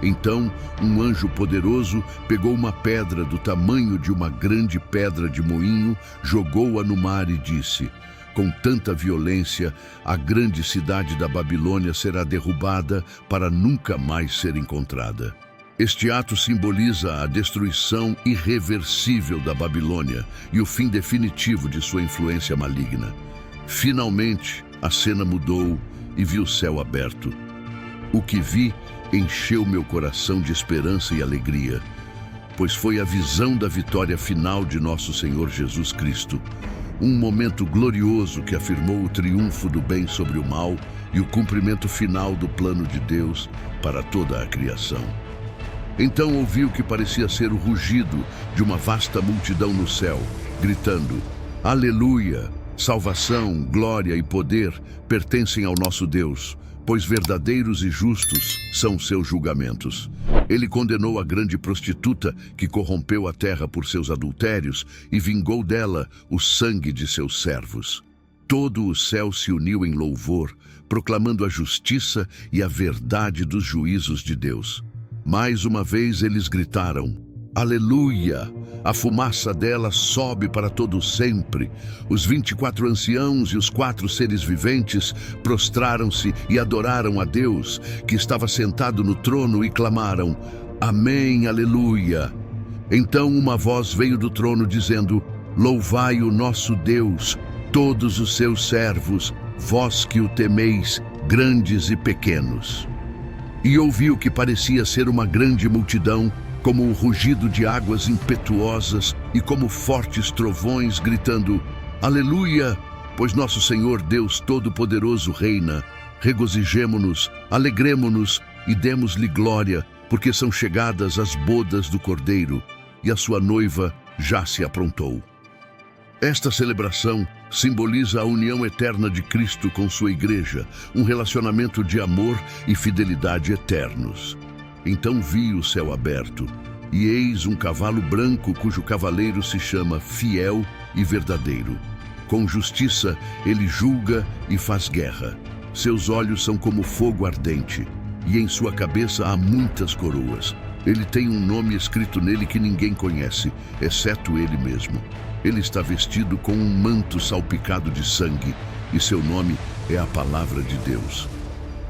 [SPEAKER 1] Então, um anjo poderoso pegou uma pedra do tamanho de uma grande pedra de moinho, jogou-a no mar e disse: "Com tanta violência, a grande cidade da Babilônia será derrubada para nunca mais ser encontrada." Este ato simboliza a destruição irreversível da Babilônia e o fim definitivo de sua influência maligna. Finalmente, a cena mudou e vi o céu aberto. O que vi encheu meu coração de esperança e alegria, pois foi a visão da vitória final de nosso Senhor Jesus Cristo. Um momento glorioso que afirmou o triunfo do bem sobre o mal e o cumprimento final do plano de Deus para toda a criação. Então ouvi o que parecia ser o rugido de uma vasta multidão no céu, gritando: "Aleluia! Salvação, glória e poder pertencem ao nosso Deus, pois verdadeiros e justos são seus julgamentos." Ele condenou a grande prostituta que corrompeu a terra por seus adultérios e vingou dela o sangue de seus servos. Todo o céu se uniu em louvor, proclamando a justiça e a verdade dos juízos de Deus. Mais uma vez eles gritaram: "Aleluia! A fumaça dela sobe para todo sempre." Os 24 anciãos e os 4 seres viventes prostraram-se e adoraram a Deus, que estava sentado no trono, e clamaram: "Amém, aleluia." Então uma voz veio do trono dizendo: "Louvai o nosso Deus, todos os seus servos, vós que o temeis, grandes e pequenos." E ouvi o que parecia ser uma grande multidão, como o rugido de águas impetuosas e como fortes trovões, gritando: Aleluia! Pois nosso Senhor Deus Todo-Poderoso reina. Regozijemo-nos, alegremo-nos e demos-lhe glória, porque são chegadas as bodas do Cordeiro, e a sua noiva já se aprontou. Esta celebração simboliza a união eterna de Cristo com sua igreja, um relacionamento de amor e fidelidade eternos. Então vi o céu aberto, e eis um cavalo branco cujo cavaleiro se chama Fiel e Verdadeiro. Com justiça ele julga e faz guerra. Seus olhos são como fogo ardente, e em sua cabeça há muitas coroas. Ele tem um nome escrito nele que ninguém conhece, exceto ele mesmo. Ele está vestido com um manto salpicado de sangue, e seu nome é a Palavra de Deus.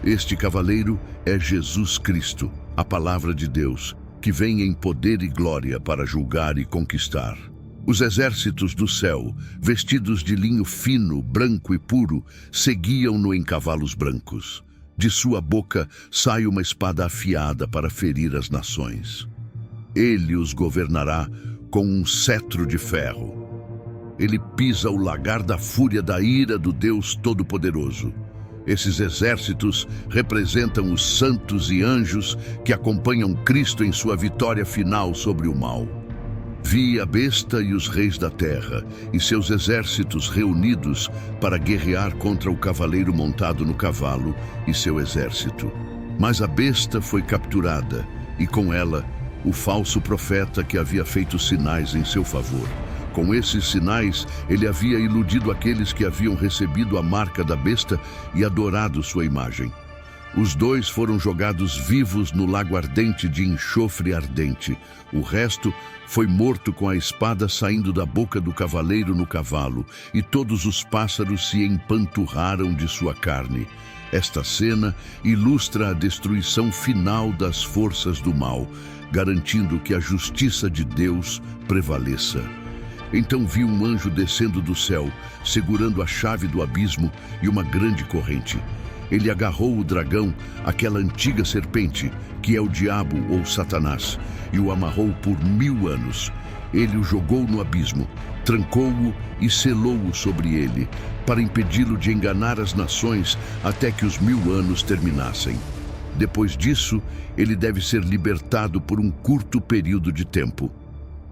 [SPEAKER 1] Este cavaleiro é Jesus Cristo, a Palavra de Deus, que vem em poder e glória para julgar e conquistar. Os exércitos do céu, vestidos de linho fino, branco e puro, seguiam-no em cavalos brancos. De sua boca sai uma espada afiada para ferir as nações. Ele os governará com um cetro de ferro. Ele pisa o lagar da fúria da ira do Deus Todo-Poderoso. Esses exércitos representam os santos e anjos que acompanham Cristo em sua vitória final sobre o mal. Vi a besta e os reis da terra e seus exércitos reunidos para guerrear contra o cavaleiro montado no cavalo e seu exército. Mas a besta foi capturada e com ela o falso profeta que havia feito sinais em seu favor. Com esses sinais, ele havia iludido aqueles que haviam recebido a marca da besta e adorado sua imagem. Os dois foram jogados vivos no lago ardente de enxofre ardente. O resto foi morto com a espada saindo da boca do cavaleiro no cavalo, e todos os pássaros se empanturraram de sua carne. Esta cena ilustra a destruição final das forças do mal, garantindo que a justiça de Deus prevaleça. Então vi um anjo descendo do céu, segurando a chave do abismo e uma grande corrente. Ele agarrou o dragão, aquela antiga serpente, que é o diabo ou Satanás, e o amarrou por 1000 anos. Ele o jogou no abismo, trancou-o e selou-o sobre ele, para impedi-lo de enganar as nações até que os 1000 anos terminassem. Depois disso, ele deve ser libertado por um curto período de tempo.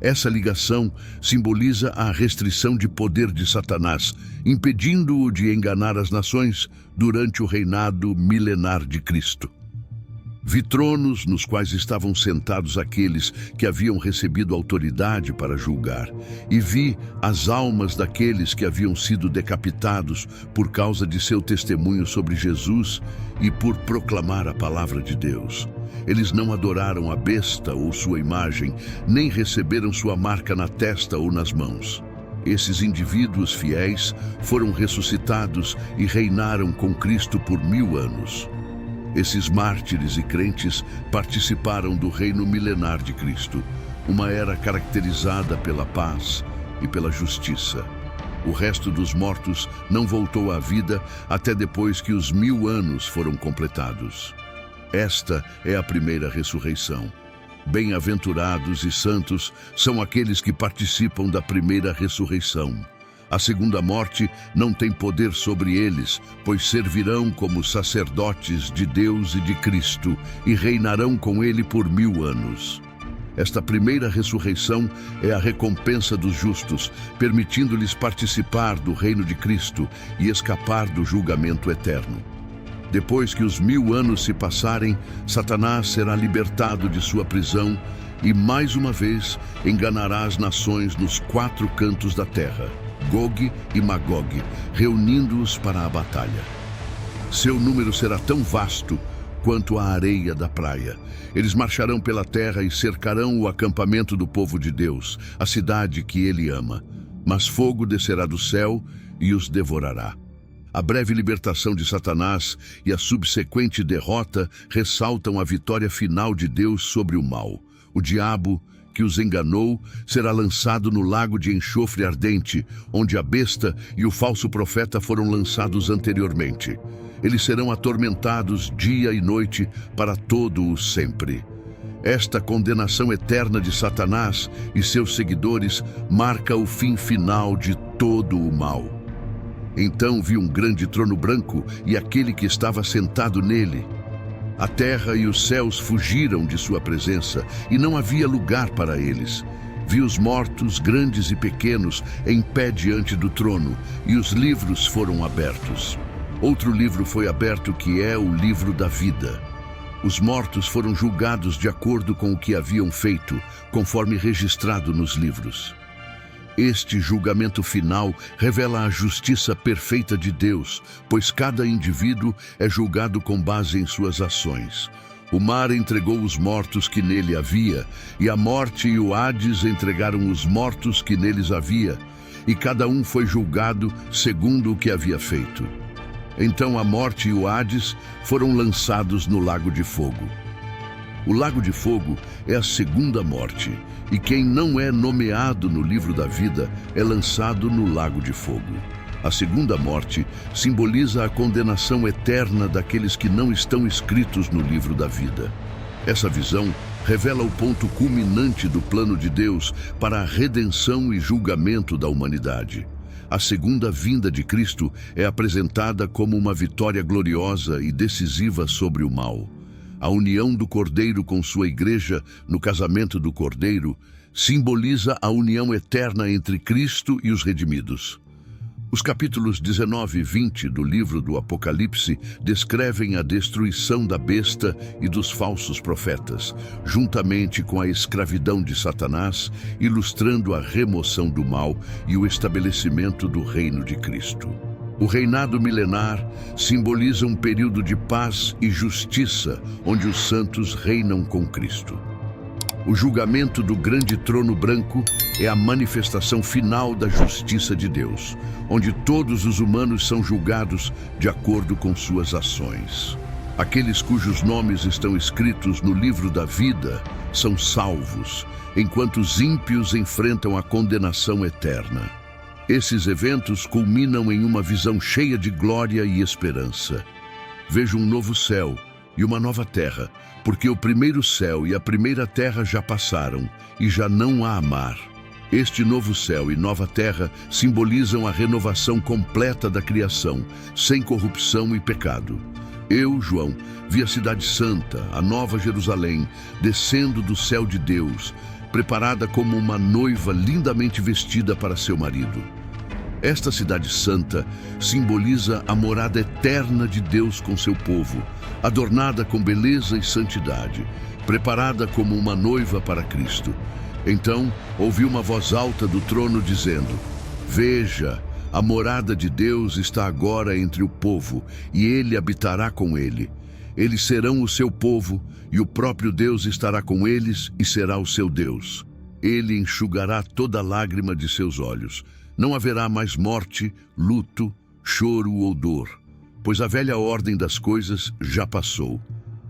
[SPEAKER 1] Essa ligação simboliza a restrição de poder de Satanás, impedindo-o de enganar as nações durante o reinado milenar de Cristo. Vi tronos nos quais estavam sentados aqueles que haviam recebido autoridade para julgar, e vi as almas daqueles que haviam sido decapitados por causa de seu testemunho sobre Jesus e por proclamar a palavra de Deus. Eles não adoraram a besta ou sua imagem, nem receberam sua marca na testa ou nas mãos. Esses indivíduos fiéis foram ressuscitados e reinaram com Cristo por 1000 anos. Esses mártires e crentes participaram do reino milenar de Cristo, uma era caracterizada pela paz e pela justiça. O resto dos mortos não voltou à vida até depois que os 1000 anos foram completados. Esta é a primeira ressurreição. Bem-aventurados e santos são aqueles que participam da primeira ressurreição. A segunda morte não tem poder sobre eles, pois servirão como sacerdotes de Deus e de Cristo e reinarão com ele por 1000 anos. Esta primeira ressurreição é a recompensa dos justos, permitindo-lhes participar do reino de Cristo e escapar do julgamento eterno. Depois que os 1000 anos se passarem, Satanás será libertado de sua prisão e, mais uma vez, enganará as nações nos 4 cantos da terra, Gog e Magog, reunindo-os para a batalha. Seu número será tão vasto quanto a areia da praia. Eles marcharão pela terra e cercarão o acampamento do povo de Deus, a cidade que ele ama. Mas fogo descerá do céu e os devorará. A breve libertação de Satanás e a subsequente derrota ressaltam a vitória final de Deus sobre o mal. O diabo, que os enganou, será lançado no lago de enxofre ardente, onde a besta e o falso profeta foram lançados anteriormente. Eles serão atormentados dia e noite para todo o sempre. Esta condenação eterna de Satanás e seus seguidores marca o fim final de todo o mal. Então vi um grande trono branco e aquele que estava sentado nele. A terra e os céus fugiram de sua presença e não havia lugar para eles. Vi os mortos, grandes e pequenos, em pé diante do trono, e os livros foram abertos. Outro livro foi aberto, que é o livro da vida. Os mortos foram julgados de acordo com o que haviam feito, conforme registrado nos livros. Este julgamento final revela a justiça perfeita de Deus, pois cada indivíduo é julgado com base em suas ações. O mar entregou os mortos que nele havia, e a morte e o Hades entregaram os mortos que neles havia, e cada um foi julgado segundo o que havia feito. Então a morte e o Hades foram lançados no lago de fogo. O lago de fogo é a segunda morte, e quem não é nomeado no livro da vida é lançado no lago de fogo. A segunda morte simboliza a condenação eterna daqueles que não estão escritos no livro da vida. Essa visão revela o ponto culminante do plano de Deus para a redenção e julgamento da humanidade. A segunda vinda de Cristo é apresentada como uma vitória gloriosa e decisiva sobre o mal. A união do Cordeiro com sua igreja no casamento do Cordeiro simboliza a união eterna entre Cristo e os redimidos. Os capítulos 19 e 20 do livro do Apocalipse descrevem a destruição da besta e dos falsos profetas, juntamente com a escravidão de Satanás, ilustrando a remoção do mal e o estabelecimento do reino de Cristo. O reinado milenar simboliza um período de paz e justiça, onde os santos reinam com Cristo. O julgamento do grande trono branco é a manifestação final da justiça de Deus, onde todos os humanos são julgados de acordo com suas ações. Aqueles cujos nomes estão escritos no livro da vida são salvos, enquanto os ímpios enfrentam a condenação eterna. Esses eventos culminam em uma visão cheia de glória e esperança. Vejo um novo céu e uma nova terra, porque o primeiro céu e a primeira terra já passaram, e já não há mar. Este novo céu e nova terra simbolizam a renovação completa da criação, sem corrupção e pecado. Eu, João, vi a cidade santa, a nova Jerusalém, descendo do céu de Deus, preparada como uma noiva lindamente vestida para seu marido. Esta cidade santa simboliza a morada eterna de Deus com seu povo, adornada com beleza e santidade, preparada como uma noiva para Cristo. Então, ouvi uma voz alta do trono dizendo: Veja, a morada de Deus está agora entre o povo, e ele habitará com ele. Eles serão o seu povo, e o próprio Deus estará com eles e será o seu Deus. Ele enxugará toda lágrima de seus olhos. Não haverá mais morte, luto, choro ou dor, pois a velha ordem das coisas já passou.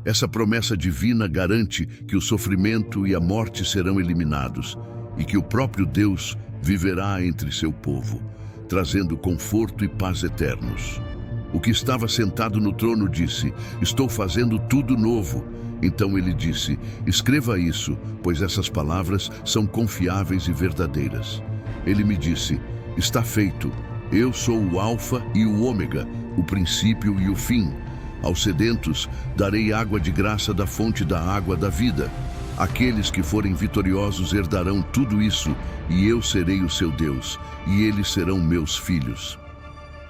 [SPEAKER 1] Essa promessa divina garante que o sofrimento e a morte serão eliminados e que o próprio Deus viverá entre seu povo, trazendo conforto e paz eternos. O que estava sentado no trono disse: Estou fazendo tudo novo. Então ele disse: Escreva isso, pois essas palavras são confiáveis e verdadeiras. Ele me disse: Está feito. Eu sou o Alfa e o Ômega, o princípio e o fim. Aos sedentos darei água de graça da fonte da água da vida. Aqueles que forem vitoriosos herdarão tudo isso, e eu serei o seu Deus, e eles serão meus filhos.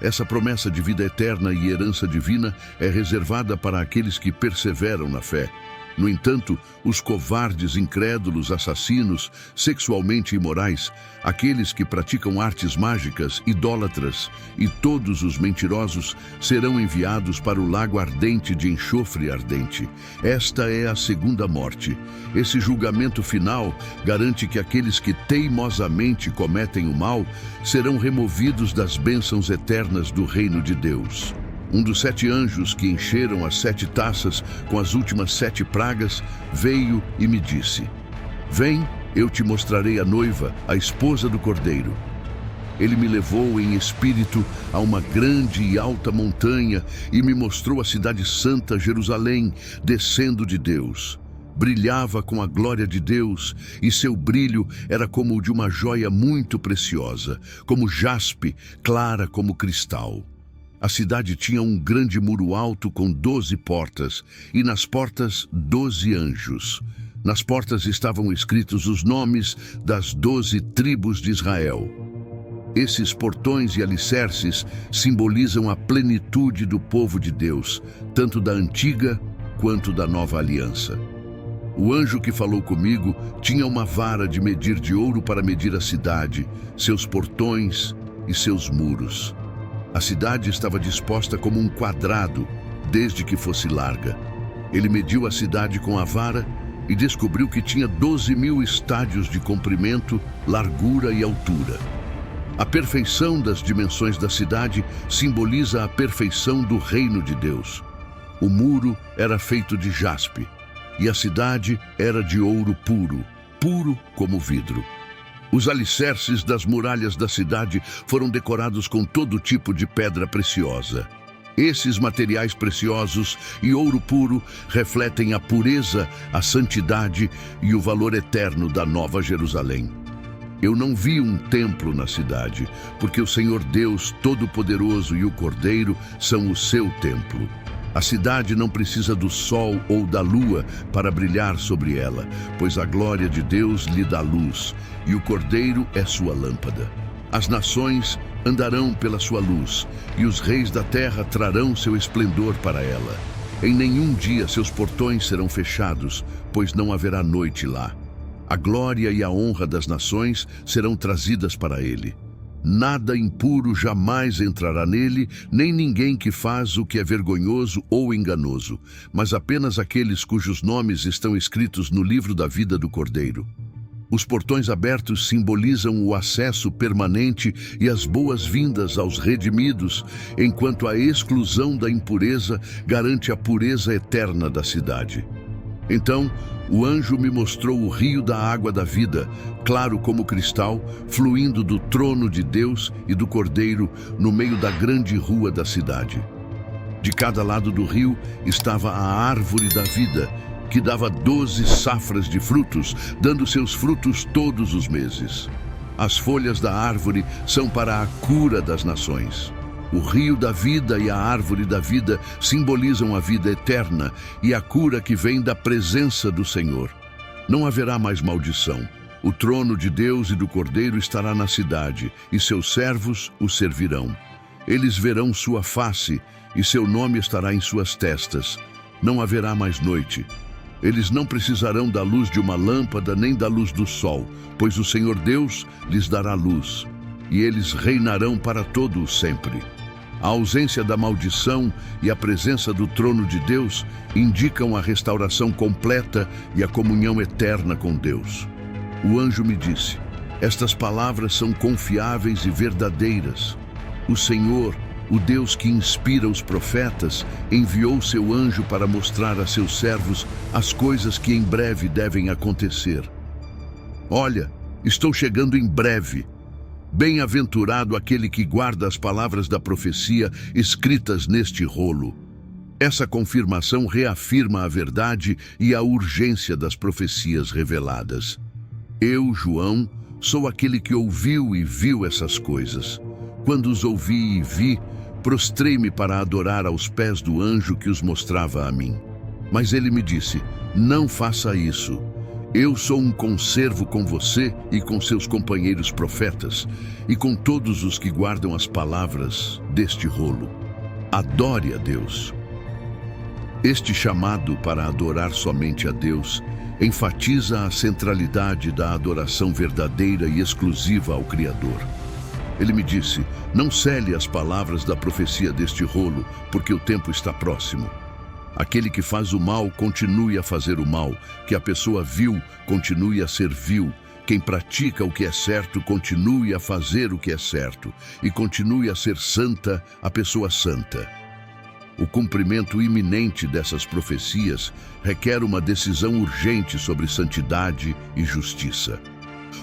[SPEAKER 1] Essa promessa de vida eterna e herança divina é reservada para aqueles que perseveram na fé. No entanto, os covardes, incrédulos, assassinos, sexualmente imorais, aqueles que praticam artes mágicas, idólatras e todos os mentirosos serão enviados para o lago ardente de enxofre ardente. Esta é a segunda morte. Esse julgamento final garante que aqueles que teimosamente cometem o mal serão removidos das bênçãos eternas do reino de Deus. Um dos 7 anjos que encheram as 7 taças com as últimas 7 pragas veio e me disse: Vem, eu te mostrarei a noiva, a esposa do Cordeiro. Ele me levou em espírito a uma grande e alta montanha e me mostrou a cidade santa, Jerusalém, descendo de Deus. brilhava com a glória de Deus, e seu brilho era como o de uma joia muito preciosa, como jaspe, clara como cristal. A cidade tinha um grande muro alto com 12 portas, e nas portas 12 anjos. Nas portas estavam escritos os nomes das 12 tribos de Israel. Esses portões e alicerces simbolizam a plenitude do povo de Deus, tanto da antiga quanto da nova aliança. O anjo que falou comigo tinha uma vara de medir de ouro para medir a cidade, seus portões e seus muros. A cidade estava disposta como um quadrado, desde que fosse larga. Ele mediu a cidade com a vara e descobriu que tinha 12.000 estádios de comprimento, largura e altura. A perfeição das dimensões da cidade simboliza a perfeição do reino de Deus. O muro era feito de jaspe, e a cidade era de ouro puro, puro como vidro. Os alicerces das muralhas da cidade foram decorados com todo tipo de pedra preciosa. Esses materiais preciosos e ouro puro refletem a pureza, a santidade e o valor eterno da Nova Jerusalém. Eu não vi um templo na cidade, porque o Senhor Deus Todo-Poderoso e o Cordeiro são o seu templo. A cidade não precisa do sol ou da lua para brilhar sobre ela, pois a glória de Deus lhe dá luz, e o Cordeiro é sua lâmpada. As nações andarão pela sua luz, e os reis da terra trarão seu esplendor para ela. Em nenhum dia seus portões serão fechados, pois não haverá noite lá. A glória e a honra das nações serão trazidas para ele. Nada impuro jamais entrará nele, nem ninguém que faz o que é vergonhoso ou enganoso, mas apenas aqueles cujos nomes estão escritos no livro da vida do Cordeiro. Os portões abertos simbolizam o acesso permanente e as boas-vindas aos redimidos, enquanto a exclusão da impureza garante a pureza eterna da cidade. Então, o anjo me mostrou o rio da água da vida, claro como cristal, fluindo do trono de Deus e do Cordeiro no meio da grande rua da cidade. De cada lado do rio estava a árvore da vida, que dava 12 safras de frutos, dando seus frutos todos os meses. As folhas da árvore são para a cura das nações. O rio da vida e a árvore da vida simbolizam a vida eterna e a cura que vem da presença do Senhor. Não haverá mais maldição. O trono de Deus e do Cordeiro estará na cidade, e seus servos o servirão. Eles verão sua face, e seu nome estará em suas testas. Não haverá mais noite. Eles não precisarão da luz de uma lâmpada nem da luz do sol, pois o Senhor Deus lhes dará luz, e eles reinarão para todo o sempre. A ausência da maldição e a presença do trono de Deus indicam a restauração completa e a comunhão eterna com Deus. O anjo me disse: estas palavras são confiáveis e verdadeiras. O Senhor, o Deus que inspira os profetas, enviou seu anjo para mostrar a seus servos as coisas que em breve devem acontecer. Olha, estou chegando em breve. Bem-aventurado aquele que guarda as palavras da profecia escritas neste rolo. Essa confirmação reafirma a verdade e a urgência das profecias reveladas. Eu, João, sou aquele que ouviu e viu essas coisas. Quando os ouvi e vi, prostrei-me para adorar aos pés do anjo que os mostrava a mim. Mas ele me disse: não faça isso. Eu sou um conservo com você e com seus companheiros profetas, e com todos os que guardam as palavras deste rolo. Adore a Deus. Este chamado para adorar somente a Deus enfatiza a centralidade da adoração verdadeira e exclusiva ao Criador. Ele me disse: não cele as palavras da profecia deste rolo, porque o tempo está próximo. Aquele que faz o mal, continue a fazer o mal. Que a pessoa vil, continue a ser vil. Quem pratica o que é certo, continue a fazer o que é certo. E continue a ser santa, a pessoa santa. O cumprimento iminente dessas profecias requer uma decisão urgente sobre santidade e justiça.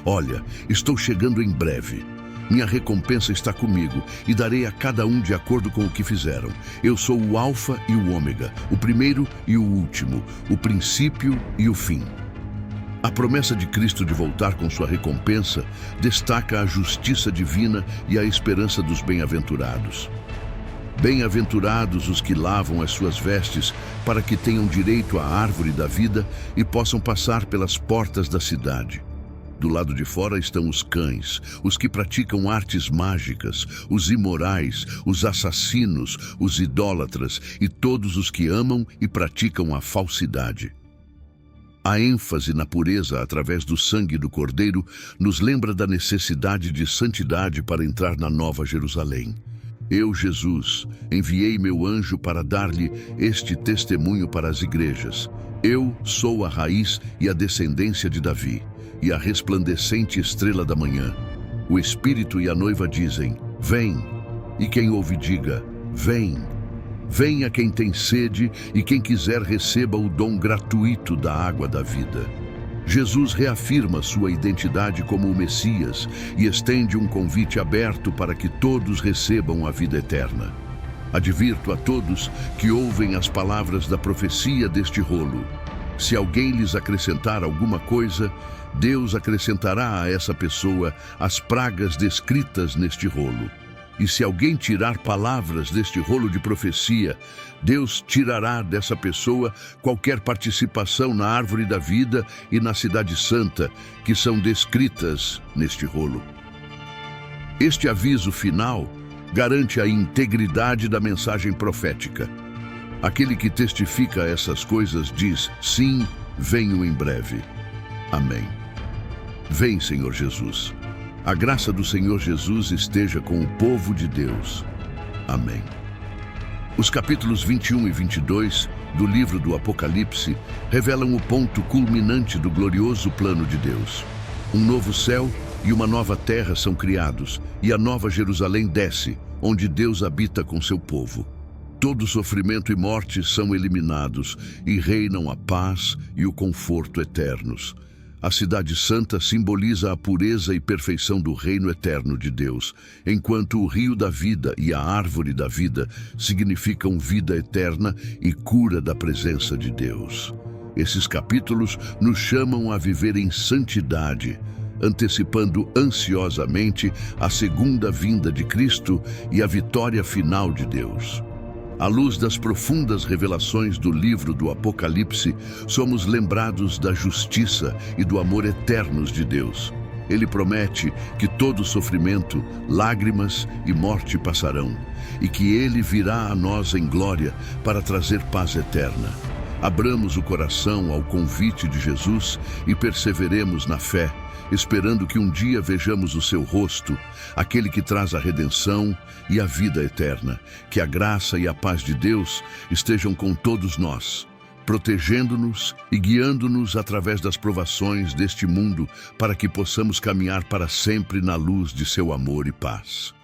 [SPEAKER 1] Olha, estou chegando em breve. Minha recompensa está comigo e darei a cada um de acordo com o que fizeram. Eu sou o Alfa e o Ômega, o primeiro e o último, o princípio e o fim. A promessa de Cristo de voltar com sua recompensa destaca a justiça divina e a esperança dos bem-aventurados. Bem-aventurados os que lavam as suas vestes para que tenham direito à árvore da vida e possam passar pelas portas da cidade. Do lado de fora estão os cães, os que praticam artes mágicas, os imorais, os assassinos, os idólatras e todos os que amam e praticam a falsidade. A ênfase na pureza através do sangue do Cordeiro nos lembra da necessidade de santidade para entrar na Nova Jerusalém. Eu, Jesus, enviei meu anjo para dar-lhe este testemunho para as igrejas. Eu sou a raiz e a descendência de Davi, e a resplandecente estrela da manhã. O Espírito e a noiva dizem, vem, e quem ouve diga, vem. Venha quem tem sede e quem quiser receba o dom gratuito da água da vida. Jesus reafirma sua identidade como o Messias e estende um convite aberto para que todos recebam a vida eterna. Advirto a todos que ouvem as palavras da profecia deste rolo. Se alguém lhes acrescentar alguma coisa, Deus acrescentará a essa pessoa as pragas descritas neste rolo. E se alguém tirar palavras deste rolo de profecia, Deus tirará dessa pessoa qualquer participação na árvore da vida e na cidade santa, que são descritas neste rolo. Este aviso final garante a integridade da mensagem profética. Aquele que testifica essas coisas diz, sim, venho em breve. Amém. Vem, Senhor Jesus. A graça do Senhor Jesus esteja com o povo de Deus. Amém. Os capítulos 21 e 22 do livro do Apocalipse revelam o ponto culminante do glorioso plano de Deus. Um novo céu e uma nova terra são criados, e a nova Jerusalém desce, onde Deus habita com seu povo. Todo sofrimento e morte são eliminados, e reinam a paz e o conforto eternos. A cidade santa simboliza a pureza e perfeição do reino eterno de Deus, enquanto o rio da vida e a árvore da vida significam vida eterna e cura da presença de Deus. Esses capítulos nos chamam a viver em santidade, antecipando ansiosamente a segunda vinda de Cristo e a vitória final de Deus. À luz das profundas revelações do livro do Apocalipse, somos lembrados da justiça e do amor eternos de Deus. Ele promete que todo sofrimento, lágrimas e morte passarão, e que Ele virá a nós em glória para trazer paz eterna. Abramos o coração ao convite de Jesus e perseveremos na fé, esperando que um dia vejamos o seu rosto, aquele que traz a redenção e a vida eterna. Que a graça e a paz de Deus estejam com todos nós, protegendo-nos e guiando-nos através das provações deste mundo, para que possamos caminhar para sempre na luz de seu amor e paz.